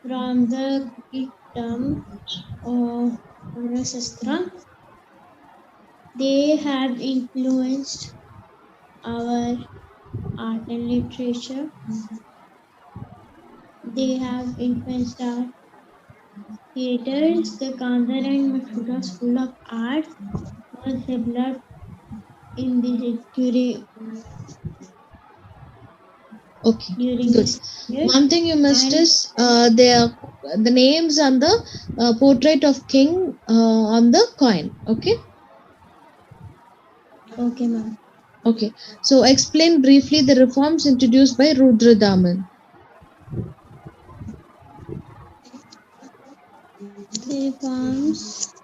[SPEAKER 2] from the Greek term horosastra. They have influenced our art and literature. They have influenced our theaters. The Gandhar and Mathura School of Art was developed in the
[SPEAKER 1] Okay,
[SPEAKER 2] during
[SPEAKER 1] good.
[SPEAKER 2] this period.
[SPEAKER 1] One thing you missed
[SPEAKER 2] And
[SPEAKER 1] is the names and the portrait of king on the coin. Okay.
[SPEAKER 2] okay, ma'am.
[SPEAKER 1] Okay. So explain briefly the reforms introduced by Rudradaman.
[SPEAKER 2] The farms.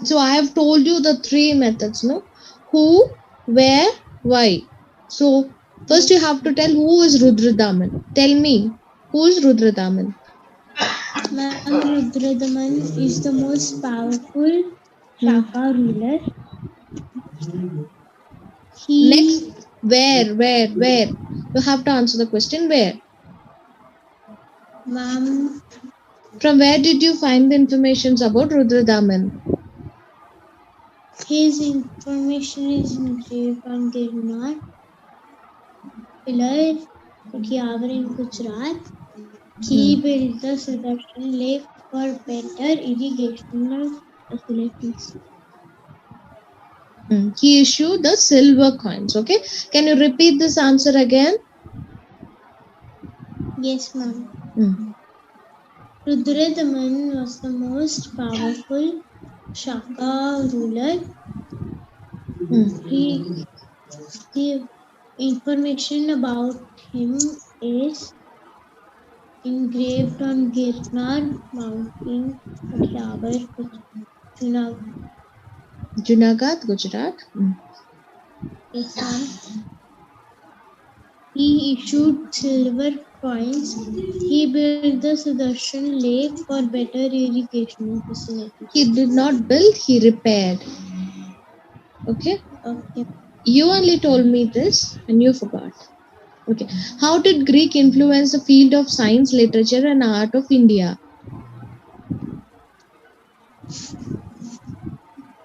[SPEAKER 1] So I have told you the three methods, no? Who, where, why. So first you
[SPEAKER 2] Yes.
[SPEAKER 1] have to tell who is Rudradaman. Tell me, who is Rudradaman?
[SPEAKER 2] Ma'am, Rudradaman is the most powerful
[SPEAKER 1] Hmm.
[SPEAKER 2] Shaka ruler.
[SPEAKER 1] Next,
[SPEAKER 2] He,
[SPEAKER 1] where? You have to answer the question where.
[SPEAKER 2] ma'am,
[SPEAKER 1] From where did you find the information about Rudradaman?
[SPEAKER 2] his information is engraved on Girnar pillar Kathiawar in Gujarat. He
[SPEAKER 1] Hmm.
[SPEAKER 2] built the Sudarshan Lake for better irrigational facilities.
[SPEAKER 1] He issued the silver coins. Okay. Can you repeat this answer again?
[SPEAKER 2] Yes, ma'am.
[SPEAKER 1] Hmm.
[SPEAKER 2] Rudradaman was the most powerful Shaka ruler.
[SPEAKER 1] Hmm.
[SPEAKER 2] He, the information about him is engraved on Girnar mountain, Kathiawar, Junagadh.
[SPEAKER 1] Junagadh, Gujarat.
[SPEAKER 2] Yes, ma'am. He issued silver coins. He built the Sudarshan Lake for better irrigation facilities.
[SPEAKER 1] He did not build, he repaired. Okay.
[SPEAKER 2] Okay.
[SPEAKER 1] You only told me this and you forgot. Okay. How did Greek influence the field of science, literature, and art of India?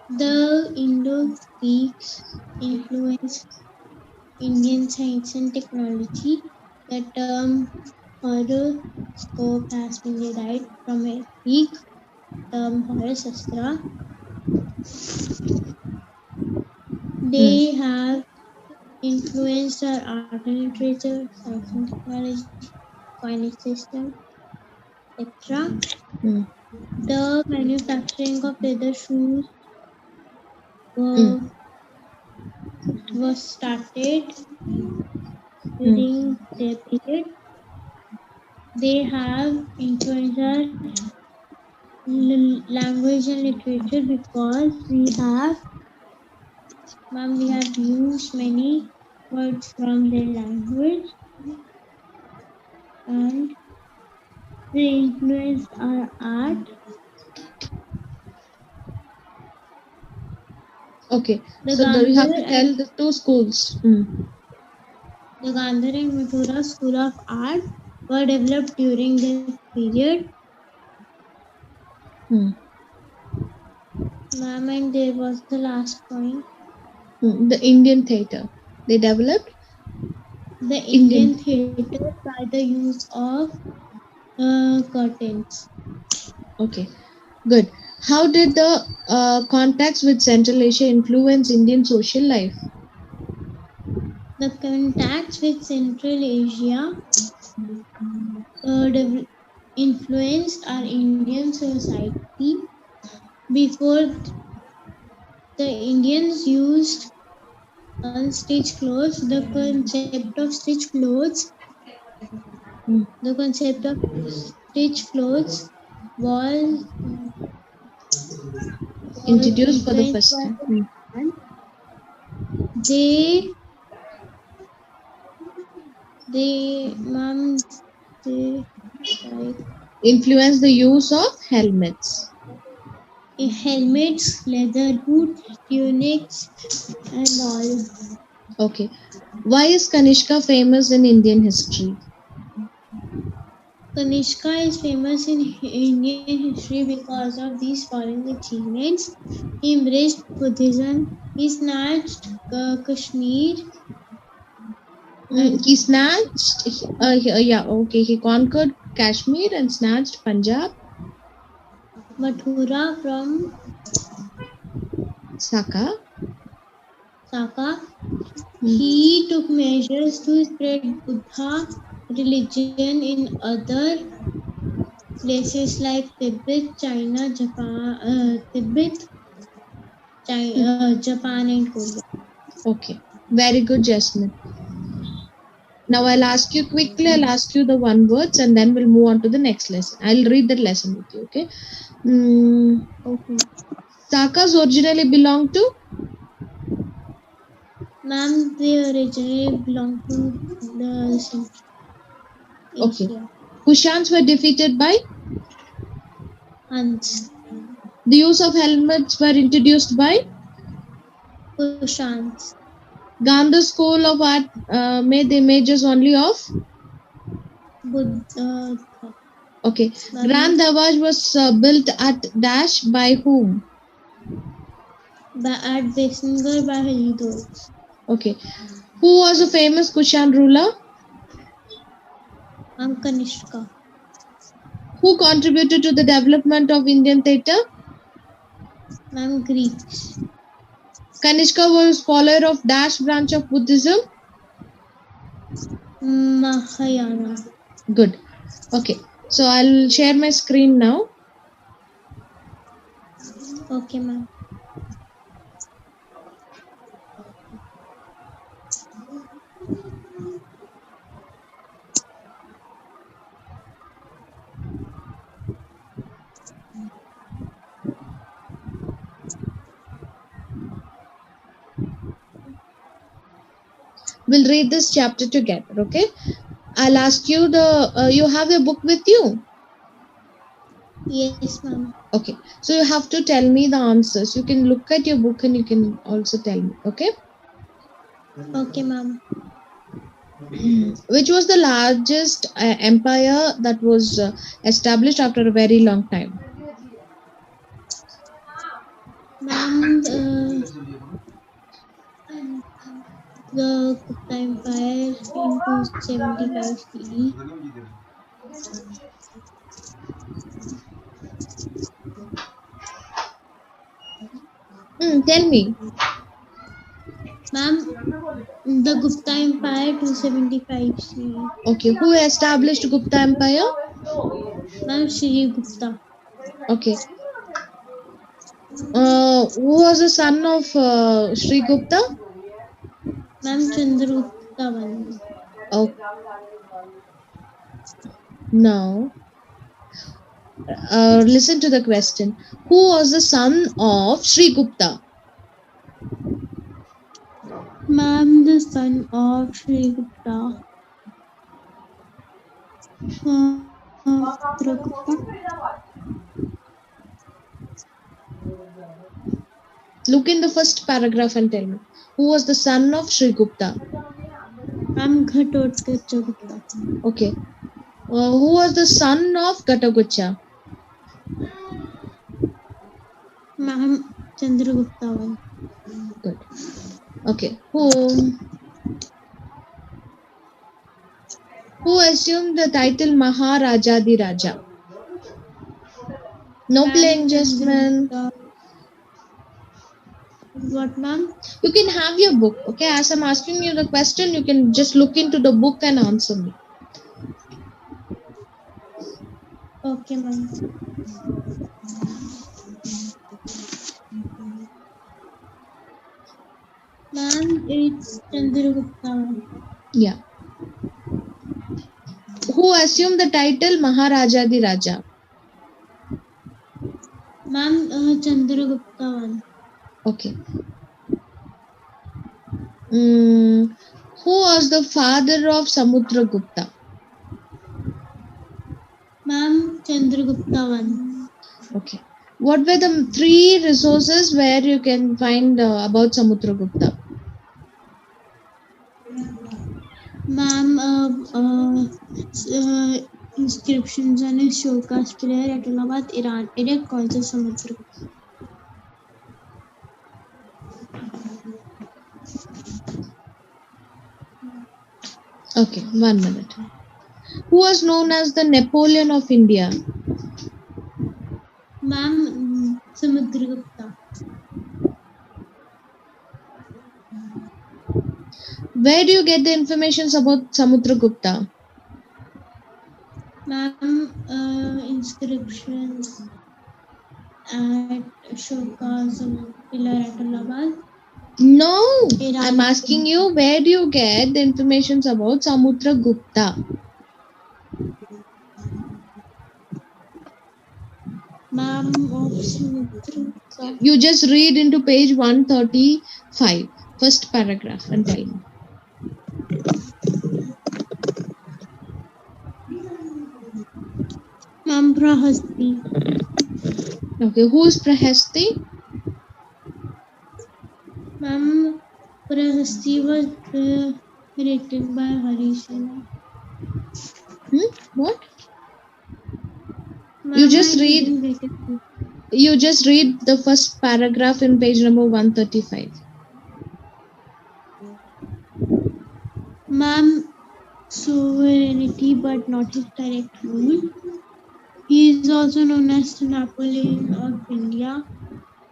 [SPEAKER 2] The Indo-Greeks influenced Indian science and technology. The term horoscope has been derived from a Greek term horosastra.
[SPEAKER 1] Hmm.
[SPEAKER 2] They have influenced our art and literature, science and technology, coinage system, etc.
[SPEAKER 1] Hmm.
[SPEAKER 2] The manufacturing of leather shoes
[SPEAKER 1] Hmm.
[SPEAKER 2] were, was started
[SPEAKER 1] Hmm.
[SPEAKER 2] during their period. They have influenced our language and literature because we have used many words from their language, and they influenced our art.
[SPEAKER 1] Okay.
[SPEAKER 2] The
[SPEAKER 1] So you have
[SPEAKER 2] Gandhar
[SPEAKER 1] to
[SPEAKER 2] and
[SPEAKER 1] tell the two schools. Hmm.
[SPEAKER 2] the Gandhar and Mathura School of Art were developed during this period.
[SPEAKER 1] Hmm.
[SPEAKER 2] Ma'am, and there was the last point.
[SPEAKER 1] The Indian theatre. They developed
[SPEAKER 2] the Indian theatre by the use of curtains.
[SPEAKER 1] Okay, good. How did the contacts with Central Asia influence Indian social life?
[SPEAKER 2] The contacts with Central Asia influenced our Indian society. Before the Indians used unstitched clothes, the concept of stitched clothes was
[SPEAKER 1] Introduced for the
[SPEAKER 2] influenced
[SPEAKER 1] first
[SPEAKER 2] by
[SPEAKER 1] time.
[SPEAKER 2] the Japan. They, ma'am, they like
[SPEAKER 1] Influenced the use of helmets.
[SPEAKER 2] helmets, leather boots, tunics, and all.
[SPEAKER 1] Okay. Why is Kanishka famous in Indian history?
[SPEAKER 2] Kanishka is famous in Indian history because of these following achievements. He embraced Buddhism, he snatched Kashmir,
[SPEAKER 1] He snatched, he conquered Kashmir and snatched Punjab,
[SPEAKER 2] Mathura from
[SPEAKER 1] Saka.
[SPEAKER 2] He took measures to spread Buddha religion in other places like Japan and Korea.
[SPEAKER 1] Okay, very good, Jasmine. Now I'll ask you quickly, I'll ask you the one words and then we'll move on to the next lesson. I'll read that lesson with you, okay?
[SPEAKER 2] Okay.
[SPEAKER 1] Sakas originally belonged to?
[SPEAKER 2] Ma'am, they originally belonged to the Central
[SPEAKER 1] Okay.
[SPEAKER 2] Asia.
[SPEAKER 1] Kushans were defeated by?
[SPEAKER 2] Huns.
[SPEAKER 1] The use of helmets were introduced by?
[SPEAKER 2] Kushans.
[SPEAKER 1] Gandhi School of Art made the images only of?
[SPEAKER 2] Buddha.
[SPEAKER 1] Okay. Grand Dawaj was built at Dash by whom?
[SPEAKER 2] At Besingar by Haridwar.
[SPEAKER 1] Okay. Who was a famous Kushan ruler?
[SPEAKER 2] Kanishka.
[SPEAKER 1] Who contributed to the development of Indian theatre?
[SPEAKER 2] Ma'am, Greeks.
[SPEAKER 1] Kanishka was follower of Dash branch of Buddhism?
[SPEAKER 2] Mahayana.
[SPEAKER 1] Good. Okay. So I'll share my screen now.
[SPEAKER 2] Okay, ma'am.
[SPEAKER 1] We'll read this chapter together, okay? I'll ask you you have your book with you?
[SPEAKER 2] Yes, ma'am.
[SPEAKER 1] Okay. So you have to tell me the answers. You can look at your book and you can also tell me, okay?
[SPEAKER 2] Okay, ma'am.
[SPEAKER 1] Which was the largest empire that was established after a very long time?
[SPEAKER 2] Ma'am, the Gupta Empire in 275 CE.
[SPEAKER 1] Tell me.
[SPEAKER 2] Ma'am, the Gupta Empire 275 CE.
[SPEAKER 1] Okay, who established Gupta Empire?
[SPEAKER 2] Ma'am, Shri Gupta.
[SPEAKER 1] Okay. Who was the son of Sri Gupta?
[SPEAKER 2] Ma'am, Chandragupta Vanni.
[SPEAKER 1] Oh. Now, listen to the question. Who was the son of Sri Gupta?
[SPEAKER 2] Ma'am, the son of Sri Gupta.
[SPEAKER 1] Look in the first paragraph and tell me. Who was the son of Sri Gupta?
[SPEAKER 2] Ma'am, Ghatotkacha Gupta.
[SPEAKER 1] Okay. Who was the son of Ghatotkacha?
[SPEAKER 2] Ma'am, Chandragupta Vanni.
[SPEAKER 1] Good. Okay. Who assumed the title Maharajadi Raja? No playing, just man.
[SPEAKER 2] What, ma'am?
[SPEAKER 1] You can have your book. Okay, as I'm asking you the question, you can just look into the book and answer me.
[SPEAKER 2] Okay, ma'am. Ma'am, it's Chandragupta.
[SPEAKER 1] Yeah. Who assumed the title Maharajadi Raja?
[SPEAKER 2] Ma'am, Chandragupta one.
[SPEAKER 1] Okay. Who was the father of Samudragupta?
[SPEAKER 2] Ma'am, Chandragupta one.
[SPEAKER 1] Okay. What were the three resources where you can find about Samudragupta?
[SPEAKER 2] Ma'am, inscriptions on a showcase player at Allahabad, Iran. It calls as Samudragupta.
[SPEAKER 1] Okay, 1 minute. Who was known as the Napoleon of India?
[SPEAKER 2] Ma'am, Samudragupta.
[SPEAKER 1] Where do you get the information about Samudragupta?
[SPEAKER 2] Ma'am, inscriptions at showcase pillar at Allahabad.
[SPEAKER 1] No,
[SPEAKER 2] Iran.
[SPEAKER 1] I'm asking you, where do you get the information about Samudragupta?
[SPEAKER 2] Ma'am of Samudragupta.
[SPEAKER 1] You just read into page 135, first paragraph, and tell me.
[SPEAKER 2] Ma'am, Prahasti.
[SPEAKER 1] Okay, who's Prahasti?
[SPEAKER 2] Ma'am, Prahasti was written by Harisena.
[SPEAKER 1] What?
[SPEAKER 2] You just read.
[SPEAKER 1] You just read the first paragraph in page number 135.
[SPEAKER 2] Ma'am, sovereignty but not his direct rule. He is also known as Napoleon of India,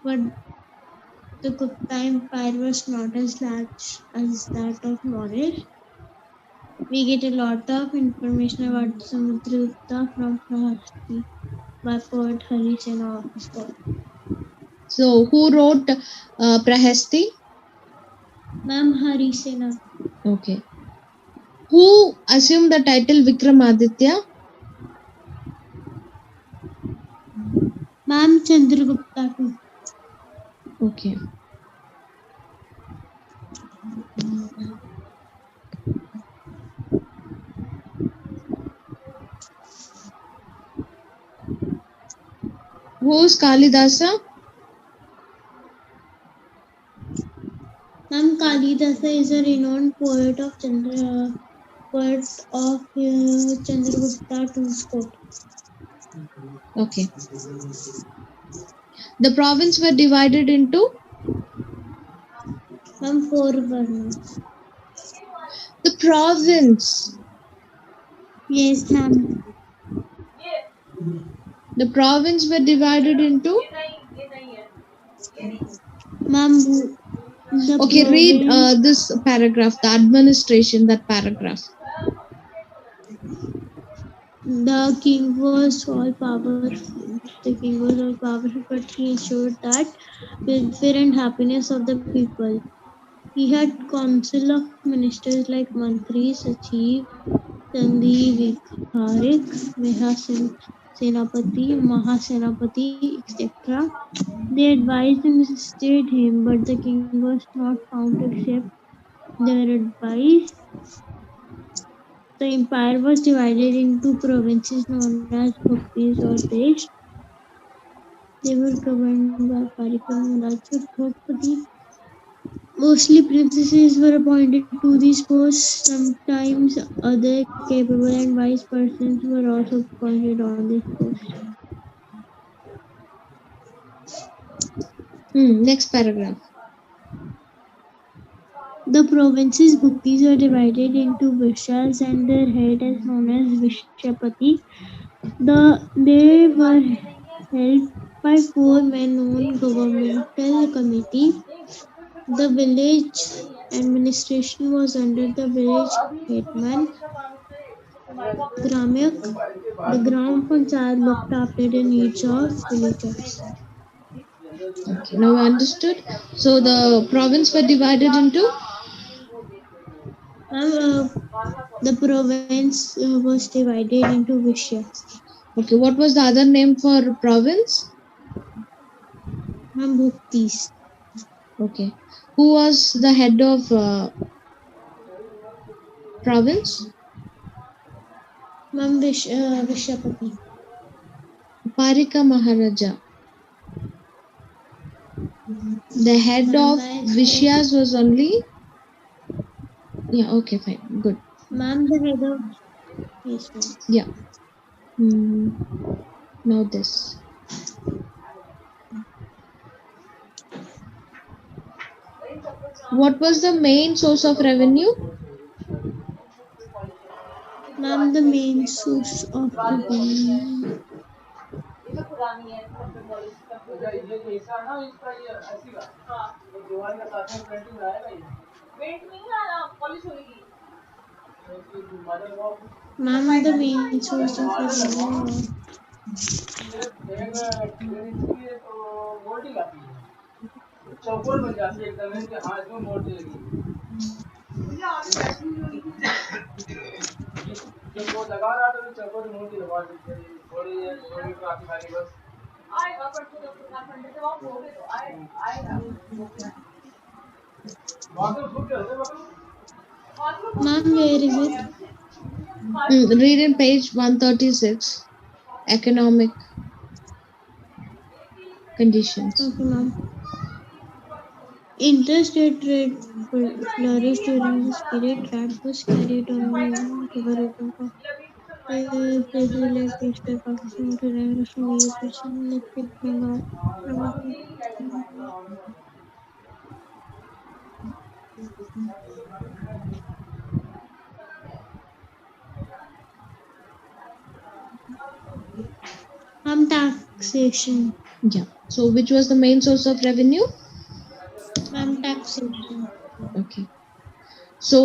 [SPEAKER 2] but the Gupta Empire was not as large as that of Maurya. We get a lot of information about Samudragupta from Prahasti by poet Harisena of Scott.
[SPEAKER 1] So, who wrote Prahasti?
[SPEAKER 2] Ma'am, Harisena.
[SPEAKER 1] Okay. Who assumed the title Vikramaditya?
[SPEAKER 2] Ma'am, Chandragupta too.
[SPEAKER 1] Okay. Who's Kalidasa?
[SPEAKER 2] Ma'am, Kalidasa is a renowned poet of Chandragupta II's court.
[SPEAKER 1] Okay. The province were divided into?
[SPEAKER 2] Ma'am, 4 varnas.
[SPEAKER 1] The province.
[SPEAKER 2] Yes, ma'am.
[SPEAKER 1] The province were divided into?
[SPEAKER 2] Ma'am,
[SPEAKER 1] okay, read this paragraph, the administration, that paragraph.
[SPEAKER 2] The king was all powerful. The king was all powerful, but he ensured that welfare and happiness of the people. He had council of ministers like Mantri, Sachiv, Sandhi, Vikharik, Senapati, Mahasenapati, etc. They advised and assisted him, but the king was not found to accept their advice. The empire was divided into provinces known as Bhaktis or Desh. They were governed by Parikram, Rajput, Bhopati. Mostly princesses were appointed to these posts. Sometimes other capable and wise persons were also appointed on this post.
[SPEAKER 1] Next paragraph.
[SPEAKER 2] The provinces Bhuktis were divided into Vishyas and their head is known as Vishyapati. They were held by four men known governmental committee. The village administration was under the village hetman Gramyak. The Gram Panchayat looked after the needs of villagers.
[SPEAKER 1] Okay, now understood. So the province were divided into.
[SPEAKER 2] The province was divided into Vishyas.
[SPEAKER 1] Okay, what was the other name for province?
[SPEAKER 2] Bhuktis.
[SPEAKER 1] Okay, who was the head of province?
[SPEAKER 2] Vishyapati.
[SPEAKER 1] Parika Maharaja. The head of Vishyas was only. Yeah, okay, fine, good.
[SPEAKER 2] Ma'am, the head of. Yes, ma'am.
[SPEAKER 1] Yeah. Now this. What was the main source of revenue?
[SPEAKER 2] Ma'am, the main source of revenue. Ma'am, the main source of revenue.
[SPEAKER 4] चौकोर बन जाती है एकदम इनके हाथ में मोड़ देगी जब वो लगा रहा तो चौकोर मोड़ दी दबा दी थोड़ी थोड़ी ट्रैफिक आ रही बस आएगा पर तो दुकान फंडे से वापस हो गए तो आएगा बाथरूम फुट गया bathroom
[SPEAKER 2] Ma'am, where is it?
[SPEAKER 1] Read in page 136. Economic conditions.
[SPEAKER 2] Okay, ma'am. Interstate trade flourished during this period. Trade was carried on river Ganga. Places like East Pakistan to Rangashmi, Electric Bengal. Taxation.
[SPEAKER 1] Yeah. So which was the main source of revenue?
[SPEAKER 2] Taxation.
[SPEAKER 1] Okay. So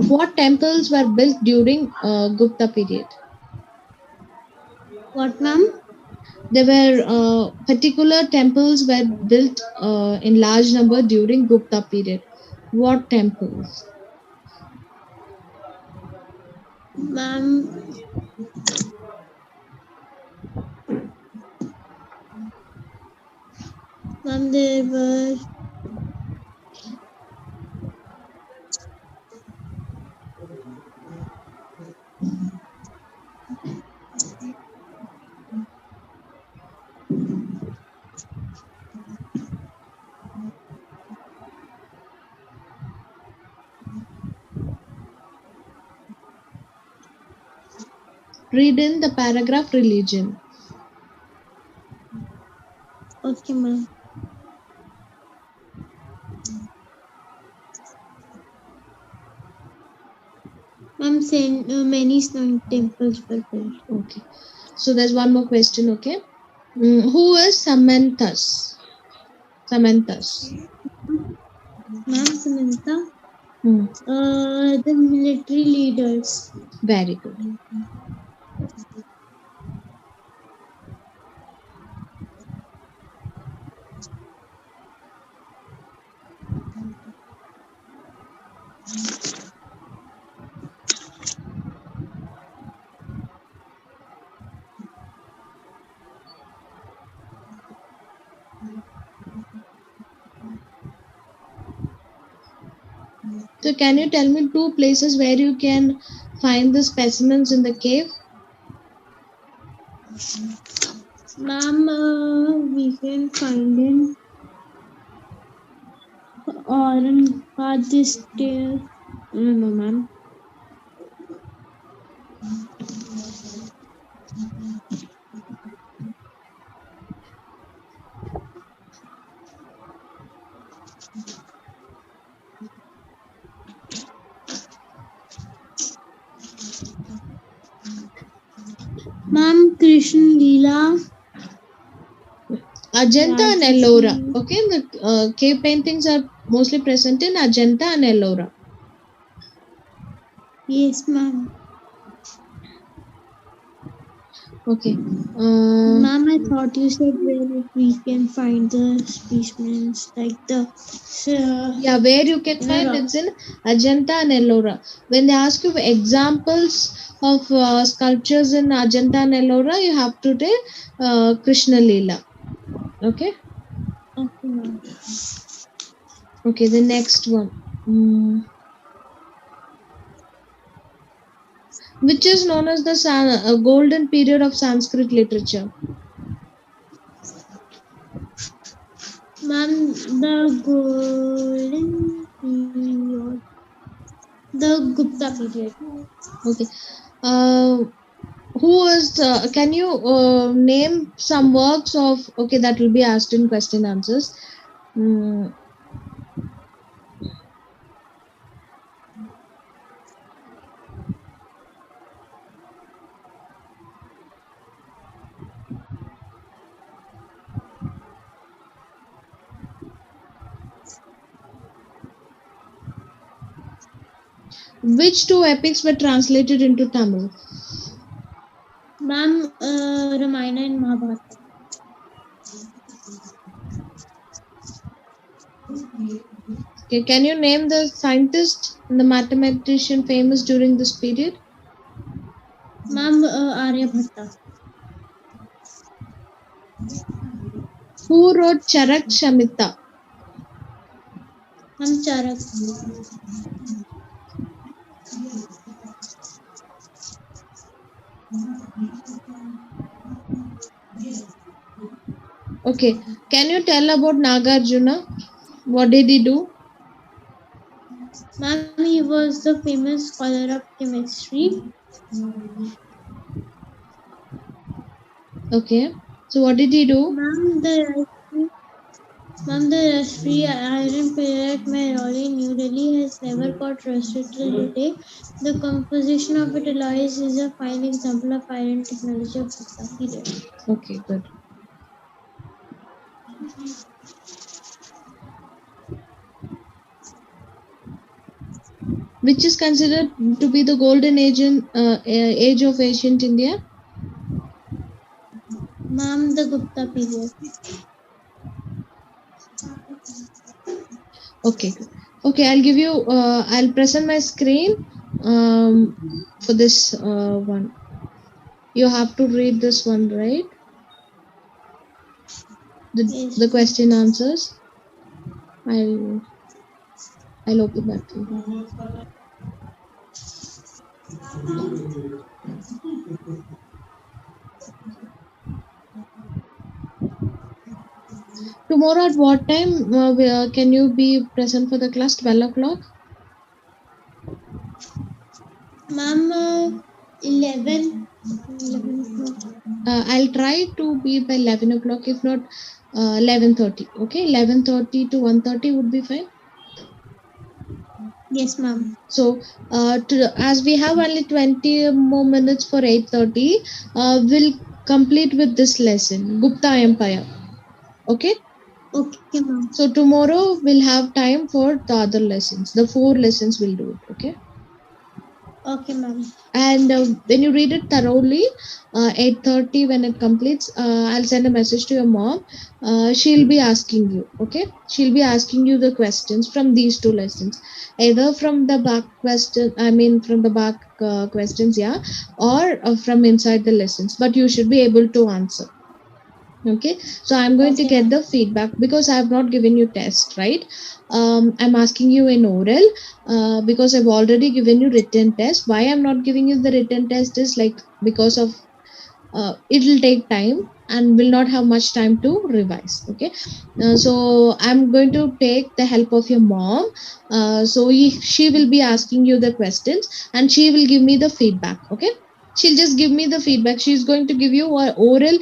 [SPEAKER 1] what temples were built during Gupta period?
[SPEAKER 2] What, ma'am?
[SPEAKER 1] There were particular temples were built in large number during Gupta period. What temples?
[SPEAKER 2] Ma'am, there were
[SPEAKER 1] Read in the paragraph religion.
[SPEAKER 2] okay, ma'am. Ma'am, many temples were built.
[SPEAKER 1] Okay. So there's one more question. Okay. Who is Samanthas? Samanthas.
[SPEAKER 2] Ma'am, Samantha. The military leaders.
[SPEAKER 1] Very good. So can you tell me two places where you can find the specimens in the cave?
[SPEAKER 2] Ma'am, we can find in Aurangabad district. No, ma'am. Leela.
[SPEAKER 1] Ajanta and
[SPEAKER 2] Rajasthan.
[SPEAKER 1] Ellora. Okay, the cave paintings are mostly present in Ajanta and Ellora.
[SPEAKER 2] Yes, ma'am.
[SPEAKER 1] Okay.
[SPEAKER 2] Ma'am, I thought you said where we can find the specimens, like the.
[SPEAKER 1] Yeah, where you can find it's in Ajanta and Ellora. When they ask you examples of sculptures in Ajanta and Ellora, you have to take Krishna Leela. Okay.
[SPEAKER 2] Okay, ma'am.
[SPEAKER 1] Okay, the next one. Which is known as the golden period of Sanskrit literature?
[SPEAKER 2] Ma'am, the golden period. The Gupta period.
[SPEAKER 1] Okay. Who is? Can you name some works of? Okay, that will be asked in question answers. Which two epics were translated into Tamil?
[SPEAKER 2] Ma'am, Ramayana and Mahabharata.
[SPEAKER 1] Okay, can you name the scientist and the mathematician famous during this period?
[SPEAKER 2] Ma'am, Aryabhatta.
[SPEAKER 1] Who wrote Charak Shamita?
[SPEAKER 2] Ma'am, Charak.
[SPEAKER 1] Okay, can you tell about Nagarjuna? What did he do?
[SPEAKER 2] Ma'am, he was the famous scholar of chemistry.
[SPEAKER 1] Okay, so what did he do?
[SPEAKER 2] Ma'am, the Rashtriya Iron Pyramid Mehrauli in New Delhi has never got rusted till today. The composition of it alloys is a fine example of iron technology of Gupta period.
[SPEAKER 1] Okay, good. Which is considered to be the golden age of ancient India?
[SPEAKER 2] Ma'am, the Gupta period.
[SPEAKER 1] Okay, good. Okay, I'll give you. I'll present my screen for this one. You have to read this one, right?
[SPEAKER 2] Yes.
[SPEAKER 1] The question answers. I'll open that to you. Tomorrow at what time can you be present for the class? 12 o'clock?
[SPEAKER 2] Ma'am, 11 o'clock.
[SPEAKER 1] I'll try to be by 11 o'clock, if not 11:30. Okay, 11:30 to 1:30 would be fine.
[SPEAKER 2] Yes, ma'am.
[SPEAKER 1] So, as we have only 20 more minutes for 8:30, we'll complete with this lesson, Gupta Empire. Okay?
[SPEAKER 2] Okay, ma'am.
[SPEAKER 1] So, tomorrow we'll have time for the other lessons. The 4 lessons we'll do it. Okay?
[SPEAKER 2] Okay, ma'am.
[SPEAKER 1] And when you read it thoroughly, 8:30 when it completes, I'll send a message to your mom. She'll be asking you, okay? She'll be asking you the questions from these 2 lessons, either from the back from the back questions, yeah, or from inside the lessons. But you should be able to answer. Okay, so I'm going to get the feedback because I have not given you test, right? I'm asking you in oral because I've already given you written test. Why I'm not giving you the written test is like because of it will take time and will not have much time to revise. Okay, so I'm going to take the help of your mom. She will be asking you the questions and she will give me the feedback. Okay, she'll just give me the feedback. She's going to give you an oral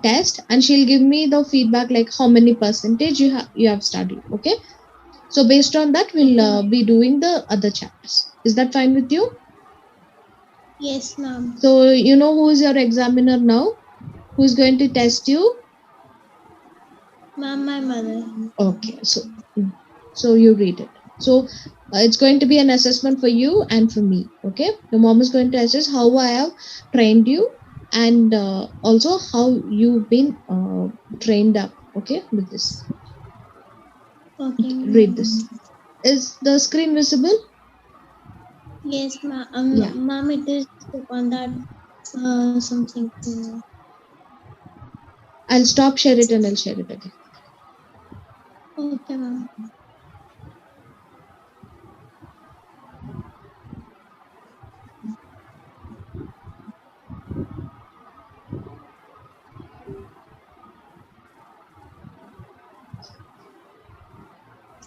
[SPEAKER 1] test and she'll give me the feedback like how many percentage you have studied. Okay, so based on that we'll be doing the other chapters. Is that fine with you?
[SPEAKER 2] Yes, ma'am.
[SPEAKER 1] So you know who is your examiner now? Who's going to test you?
[SPEAKER 2] Ma'am, my mother.
[SPEAKER 1] Okay, so you read it. So it's going to be an assessment for you and for me. Okay, your mom is going to assess how I have trained you and also how you've been trained up. Okay, with this.
[SPEAKER 2] Okay,
[SPEAKER 1] Read
[SPEAKER 2] ma'am.
[SPEAKER 1] this. Is the screen visible?
[SPEAKER 2] Yes, ma'am.
[SPEAKER 1] Yeah.
[SPEAKER 2] Ma'am, it is on that something.
[SPEAKER 1] I'll stop share it and I'll share it again.
[SPEAKER 2] Okay, ma'am.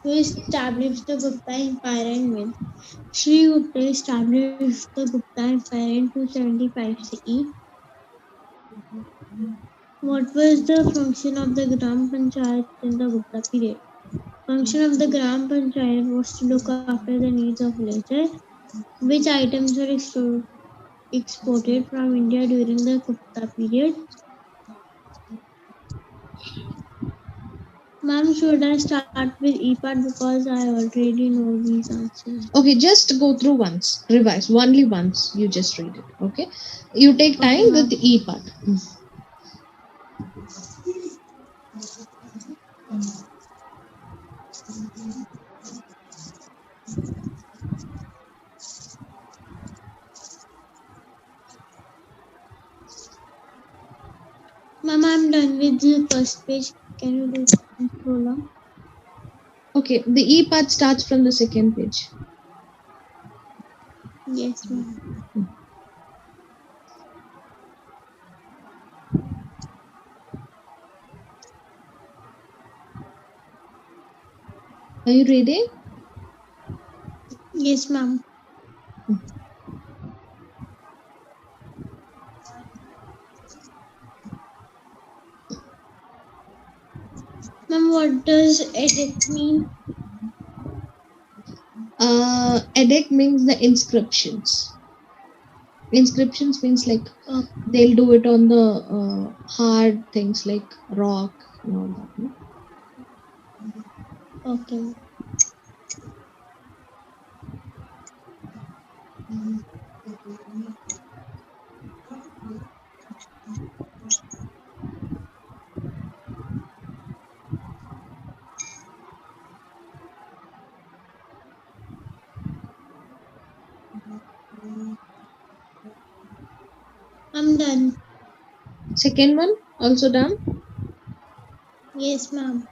[SPEAKER 2] Who established the Gupta Empire and when? Sri Gupta established the Gupta Empire in 275 CE. What was the function of the Gram Panchayat in the Gupta period? Function of the Gram Panchayat was to look after the needs of villagers. Which items were exported from India during the Gupta period? Ma'am, should I start with E-part because I already know these answers?
[SPEAKER 1] Okay, just go through once. Revise only once. You just read it. Okay. You take
[SPEAKER 2] Okay,
[SPEAKER 1] time with
[SPEAKER 2] ma'am.
[SPEAKER 1] the E part.
[SPEAKER 2] Ma'am, I'm done with the first page. Can you do scroll on?
[SPEAKER 1] Okay, the E part starts from the second page.
[SPEAKER 2] Yes, ma'am.
[SPEAKER 1] Are you reading?
[SPEAKER 2] Yes, ma'am. Ma'am, what does edict mean?
[SPEAKER 1] Edict means the inscriptions. Inscriptions means like
[SPEAKER 2] Oh,
[SPEAKER 1] they'll do it on the hard things like rock and all that. No?
[SPEAKER 2] okay. I'm done.
[SPEAKER 1] Second one also done.
[SPEAKER 2] Yes, ma'am.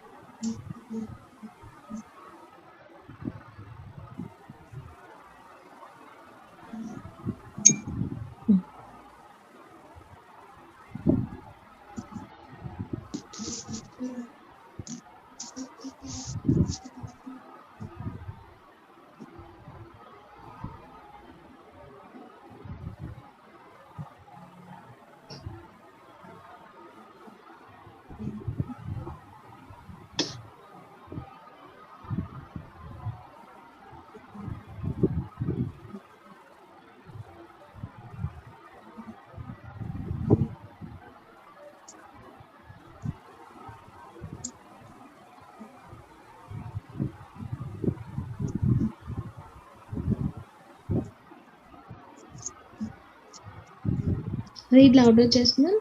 [SPEAKER 1] Read louder, Jasmine.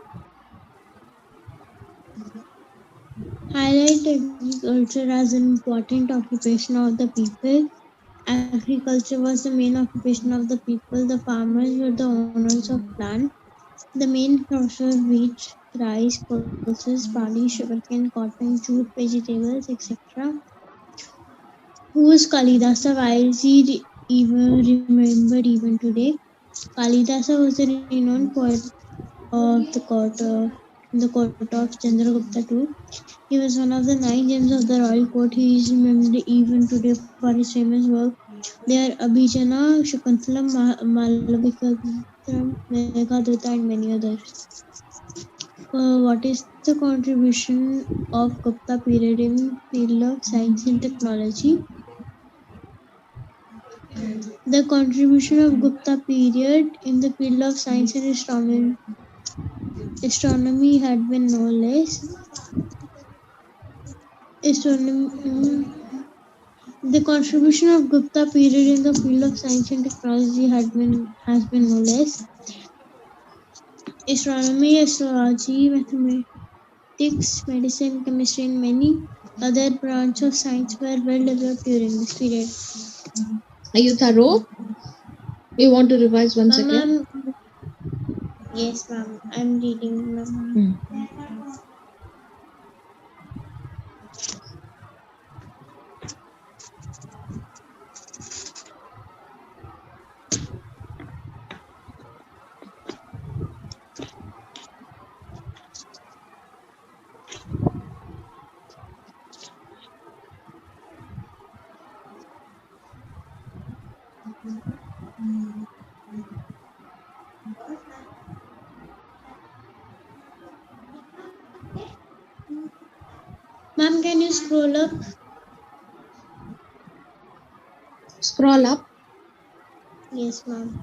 [SPEAKER 2] Highlight agriculture as an important occupation of the people. Agriculture was the main occupation of the people. The farmers were the owners of land. The main crops were wheat, rice, pulses, barley, sugarcane, cotton, jute, vegetables, etc. Who is Kalidasa? Why is he even remembered even today? Kalidasa was the renowned poet of the court of Chandragupta II. He was one of the 9 gems of the royal court. He is remembered even today for his famous work. They are Abhijana, Shakuntalam, Malavikagram, Meghaduta, and many others. What is the contribution of Gupta period in field of science and technology? The contribution of Gupta period in the field of science and astronomy. Astronomy had been no less. Astronomy, the contribution of Gupta period in the field of science and technology has been no less. Astronomy, astrology, mathematics, medicine, chemistry, and many other branches of science were well developed during this period.
[SPEAKER 1] Are you thorough? You want to revise once again?
[SPEAKER 2] Yes, ma'am. I'm reading, ma'am. Ma'am, can you scroll up?
[SPEAKER 1] Scroll up.
[SPEAKER 2] Yes, ma'am.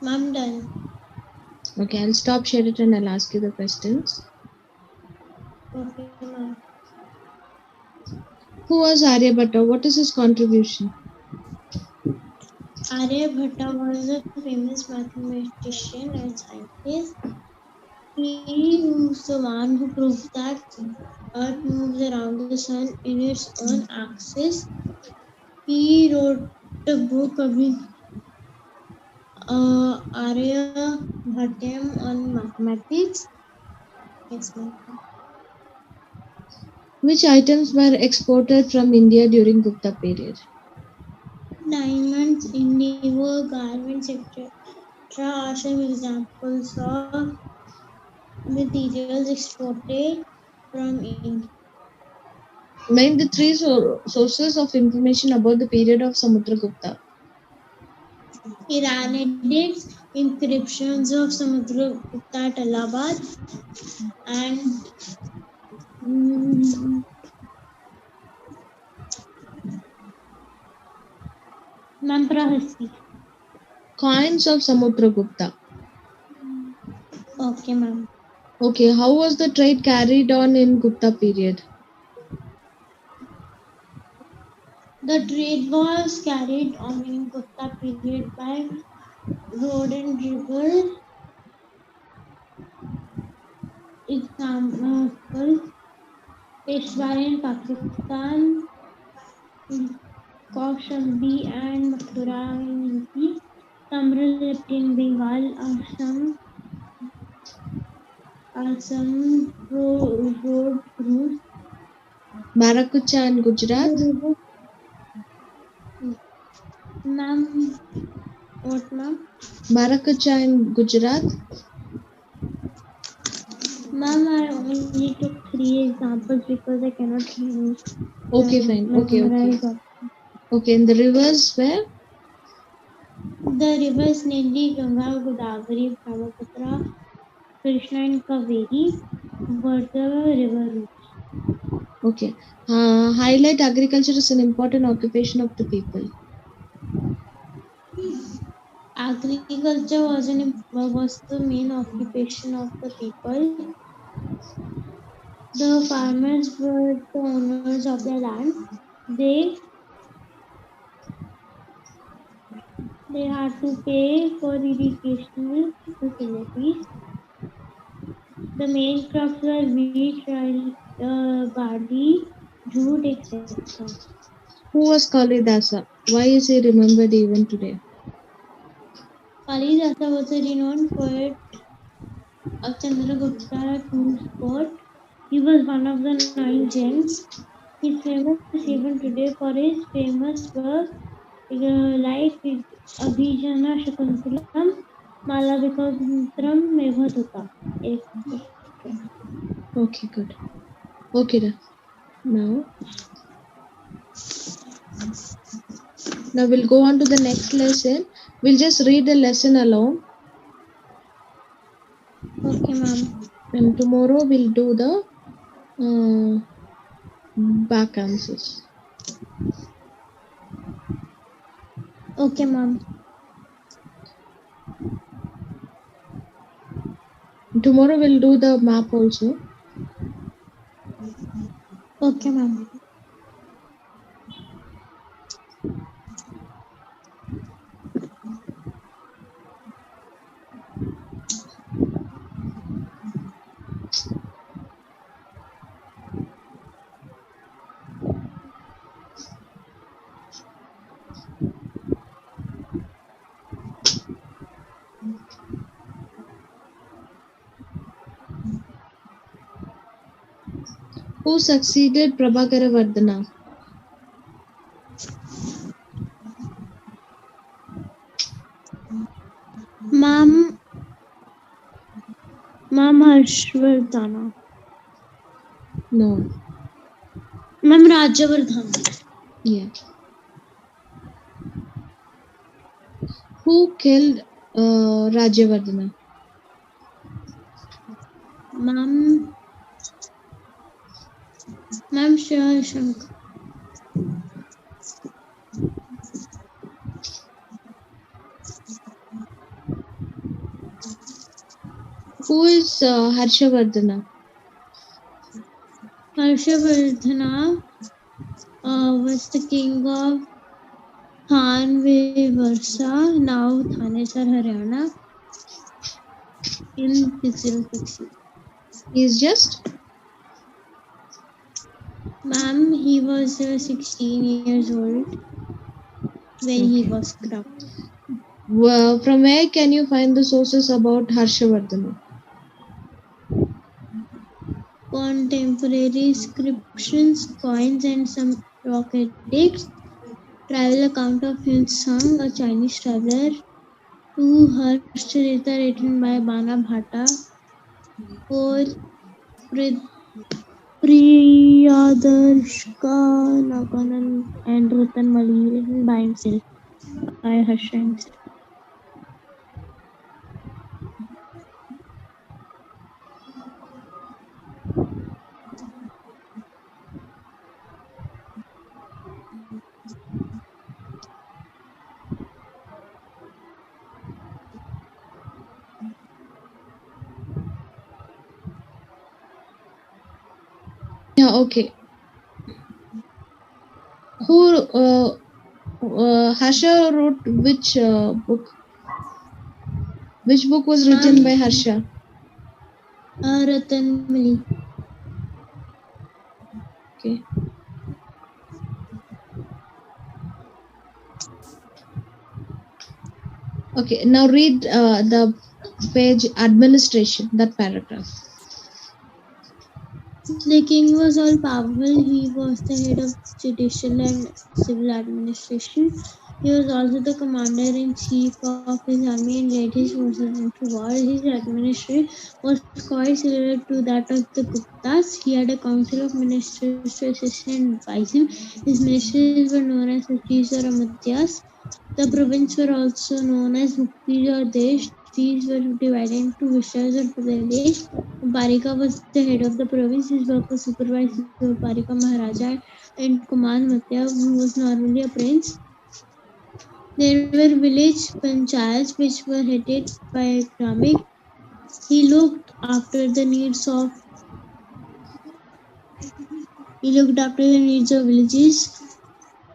[SPEAKER 2] Ma'am, done.
[SPEAKER 1] Okay, I'll stop share it and I'll ask you the questions.
[SPEAKER 2] Okay, ma'am.
[SPEAKER 1] Who was Aryabhatta? What is his contribution?
[SPEAKER 2] Aryabhatta was a famous mathematician and scientist. He was the one who proved that Earth moves around the sun in its own axis. He wrote a book Aryabhattam on mathematics. Yes, ma'am.
[SPEAKER 1] Which items were exported from India during Gupta period?
[SPEAKER 2] Diamonds, indigo, garments, etc. are some examples of materials exported from India.
[SPEAKER 1] Name the three sources of information about the period of Samudragupta.
[SPEAKER 2] Iran edicts, inscriptions of Samudragupta at Allahabad, and mm, Mamprahasti.
[SPEAKER 1] Coins of Samudragupta.
[SPEAKER 2] Okay, ma'am.
[SPEAKER 1] Okay, how was the trade carried on in Gupta period?
[SPEAKER 2] The trade was carried on in Gupta period by road and river. Example, Peshwar in Pakistan, Kaushambi and Mathura in UP, Tamil in Bengal are some road routes.
[SPEAKER 1] Marakucha in Gujarat.
[SPEAKER 2] Ma'am, what ma'am?
[SPEAKER 1] Marakucha in Gujarat.
[SPEAKER 2] Ma'am, I only took 3 examples because I cannot
[SPEAKER 1] Okay, fine. Okay. Okay, and the rivers where?
[SPEAKER 2] The rivers namely Ganga, Godavari, Brahmaputra, Krishna and Kaveri were the river routes.
[SPEAKER 1] Okay. Highlight agriculture is an important occupation of the people.
[SPEAKER 2] Agriculture was the main occupation of the people. The farmers were the owners of the land. They they had to pay for irrigational facilities. The main crops were wheat, rice, barley, jute, etc.
[SPEAKER 1] Who was Kalidasa? Why is he remembered even today?
[SPEAKER 2] Kalidasa was a renowned poet of Chandragupta tool sport. He was one of the 9 gems. He's famous even today for his famous work like Abhijana Shakuntalam, Malavikantram Meghatutta, etc.
[SPEAKER 1] Okay, good. Okay, now we'll go on to the next lesson. We'll just read the lesson alone.
[SPEAKER 2] Okay, ma'am.
[SPEAKER 1] And tomorrow we'll do the back answers.
[SPEAKER 2] Okay, ma'am.
[SPEAKER 1] Tomorrow we'll do the map also.
[SPEAKER 2] Okay, ma'am.
[SPEAKER 1] Who succeeded Prabhakara Vardhana?
[SPEAKER 2] Ma'am Harshvardhana.
[SPEAKER 1] No.
[SPEAKER 2] Ma'am Rajavardhan.
[SPEAKER 1] Yeah. Who killed Rajavardhana?
[SPEAKER 2] Ma'am Shivashankar.
[SPEAKER 1] Who is Harshavardhana?
[SPEAKER 2] Harshavardhana was the king of Thanvevarsa, now Thanesar, Haryana, in 6060.
[SPEAKER 1] He is just?
[SPEAKER 2] Ma'am, he was 16 years old when he was crowned.
[SPEAKER 1] Well, from where can you find the sources about Harshavardhana?
[SPEAKER 2] Contemporary inscriptions, coins, and some rock edicts. Travel account of Yun Sung, a Chinese traveler. 2 Harshcharita written by Bana Bhatta. 4 Priyadarshka Naganan and Ratan Mali written by himself, by Harsha himself.
[SPEAKER 1] Yeah, okay. Who Harsha wrote which book? Which book was written by Harsha?
[SPEAKER 2] Ratan Mali.
[SPEAKER 1] Okay. Okay, now read the page administration, that paragraph.
[SPEAKER 2] The king was all powerful. He was the head of judicial and civil administration. He was also the commander-in-chief of his army and led his forces into war. His administration was quite similar to that of the Guptas. He had a council of ministers to assist and advise him. His ministers were known as Sachis or Amatyas. The province were also known as Muktis or Desh. These were divided into Vishas or Pradesh. Parika was the head of the province. His work was supervised by Parika Maharaja and Kuman Matya, who was normally a prince. There were village panchayats which were headed by a Gramik. He looked after the needs of villages.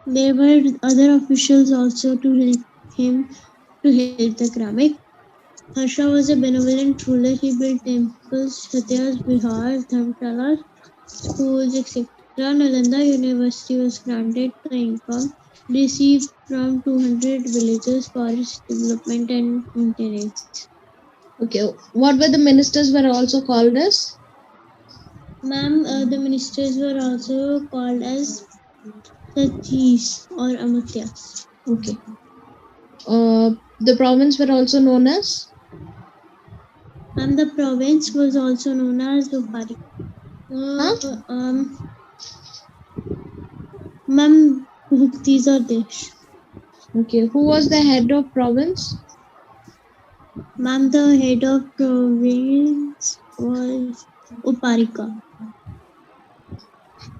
[SPEAKER 2] There were other officials also to help him to help the Gramik. Harsha was a benevolent ruler. He built temples, satyas, vihars, dharmshalas, schools, etc. Nalanda University was granted the income received from 200 villagers for its development and maintenance.
[SPEAKER 1] Okay, what were the ministers were also called as?
[SPEAKER 2] Ma'am, the ministers were also called as the chiefs or amatyas.
[SPEAKER 1] Okay. The province were also known as?
[SPEAKER 2] And the province was also known as Upari.
[SPEAKER 1] Huh?
[SPEAKER 2] Ma'am, these are Desh.
[SPEAKER 1] Okay. Who was the head of province?
[SPEAKER 2] Ma'am, the head of province was Uparika.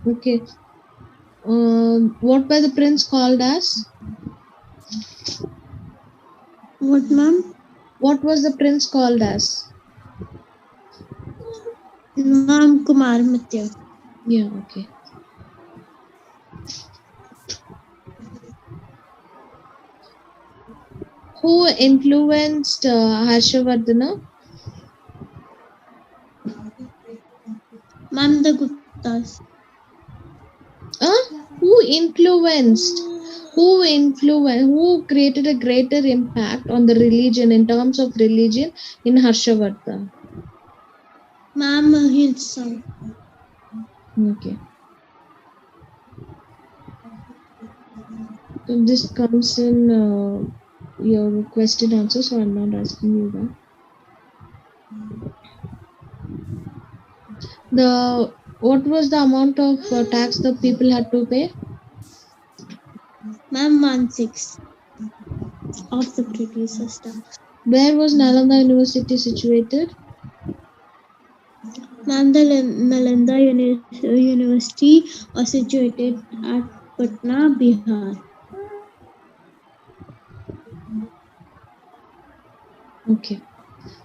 [SPEAKER 1] Okay. What were the prince called as?
[SPEAKER 2] What, ma'am?
[SPEAKER 1] What was the prince called as?
[SPEAKER 2] Ma'am, Kumar Matya.
[SPEAKER 1] Yeah, okay. Who influenced Harshavardhana?
[SPEAKER 2] Ma'am, the Guptas.
[SPEAKER 1] Who influenced? Who created a greater impact on the religion in terms of religion in Harshavardhana?
[SPEAKER 2] Ma'am, his son.
[SPEAKER 1] Okay. So this comes in your question answer, so I'm not asking you that. What was the amount of tax the people had to pay?
[SPEAKER 2] Ma'am, 1/6 of the British system.
[SPEAKER 1] Where was Nalanda University situated?
[SPEAKER 2] Ma'am, the Nalanda University was situated at Patna, Bihar.
[SPEAKER 1] Okay.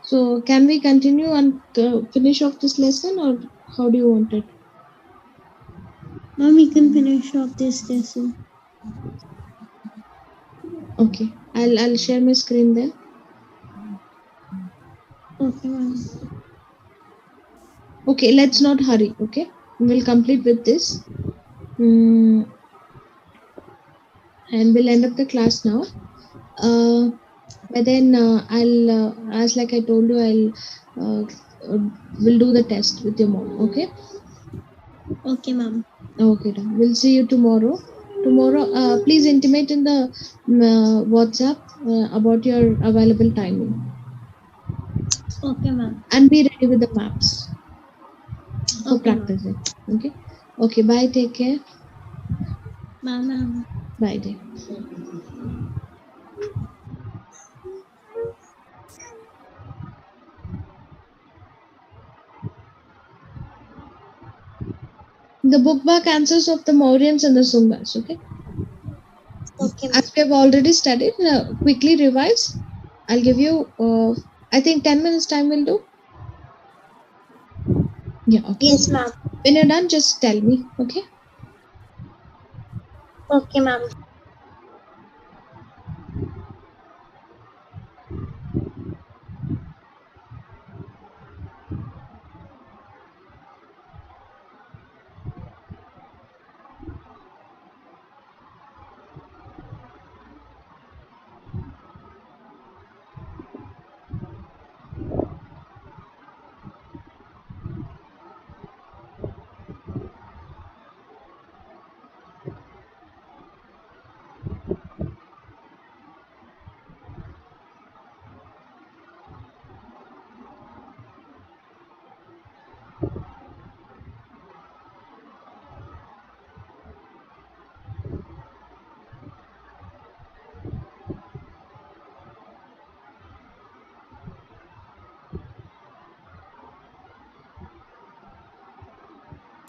[SPEAKER 1] So can we continue and finish off this lesson, or how do you want it?
[SPEAKER 2] Ma'am, we can finish off this lesson.
[SPEAKER 1] Okay. I'll share my screen then.
[SPEAKER 2] Okay, ma'am.
[SPEAKER 1] Okay, let's not hurry. Okay, we'll complete with this. And we'll end up the class now. But then I'll, as like I told you, will do the test with your mom. Okay.
[SPEAKER 2] Okay, ma'am.
[SPEAKER 1] Okay, done. We'll see you tomorrow. Tomorrow, please intimate in the WhatsApp about your available timing.
[SPEAKER 2] Okay, ma'am.
[SPEAKER 1] And be ready with the maps for
[SPEAKER 2] Okay, ma'am.
[SPEAKER 1] practicing. Okay. Okay. Bye. Take care.
[SPEAKER 2] Bye, ma'am.
[SPEAKER 1] Bye, dear. The book back answers of the Mauryans and the Sungas. Okay.
[SPEAKER 2] Okay, ma'am.
[SPEAKER 1] As we have already studied, quickly revise. I'll give you, I think 10 minutes time will do. Yeah. Okay.
[SPEAKER 2] Yes, ma'am.
[SPEAKER 1] When you're done, just tell me. Okay.
[SPEAKER 2] Okay, ma'am.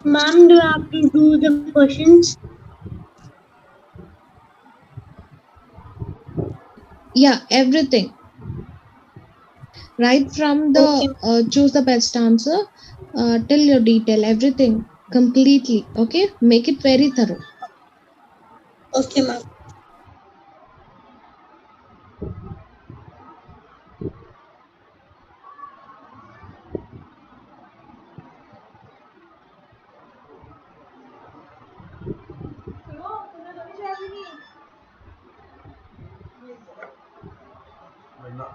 [SPEAKER 2] Ma'am, do I have to do the questions?
[SPEAKER 1] Yeah. Everything. Right from the
[SPEAKER 2] Okay.
[SPEAKER 1] choose the best answer till your detail. Everything completely. Okay. Make it very thorough.
[SPEAKER 2] Okay, ma'am.
[SPEAKER 3] तुमने कभी चाय P नहीं?
[SPEAKER 4] वरना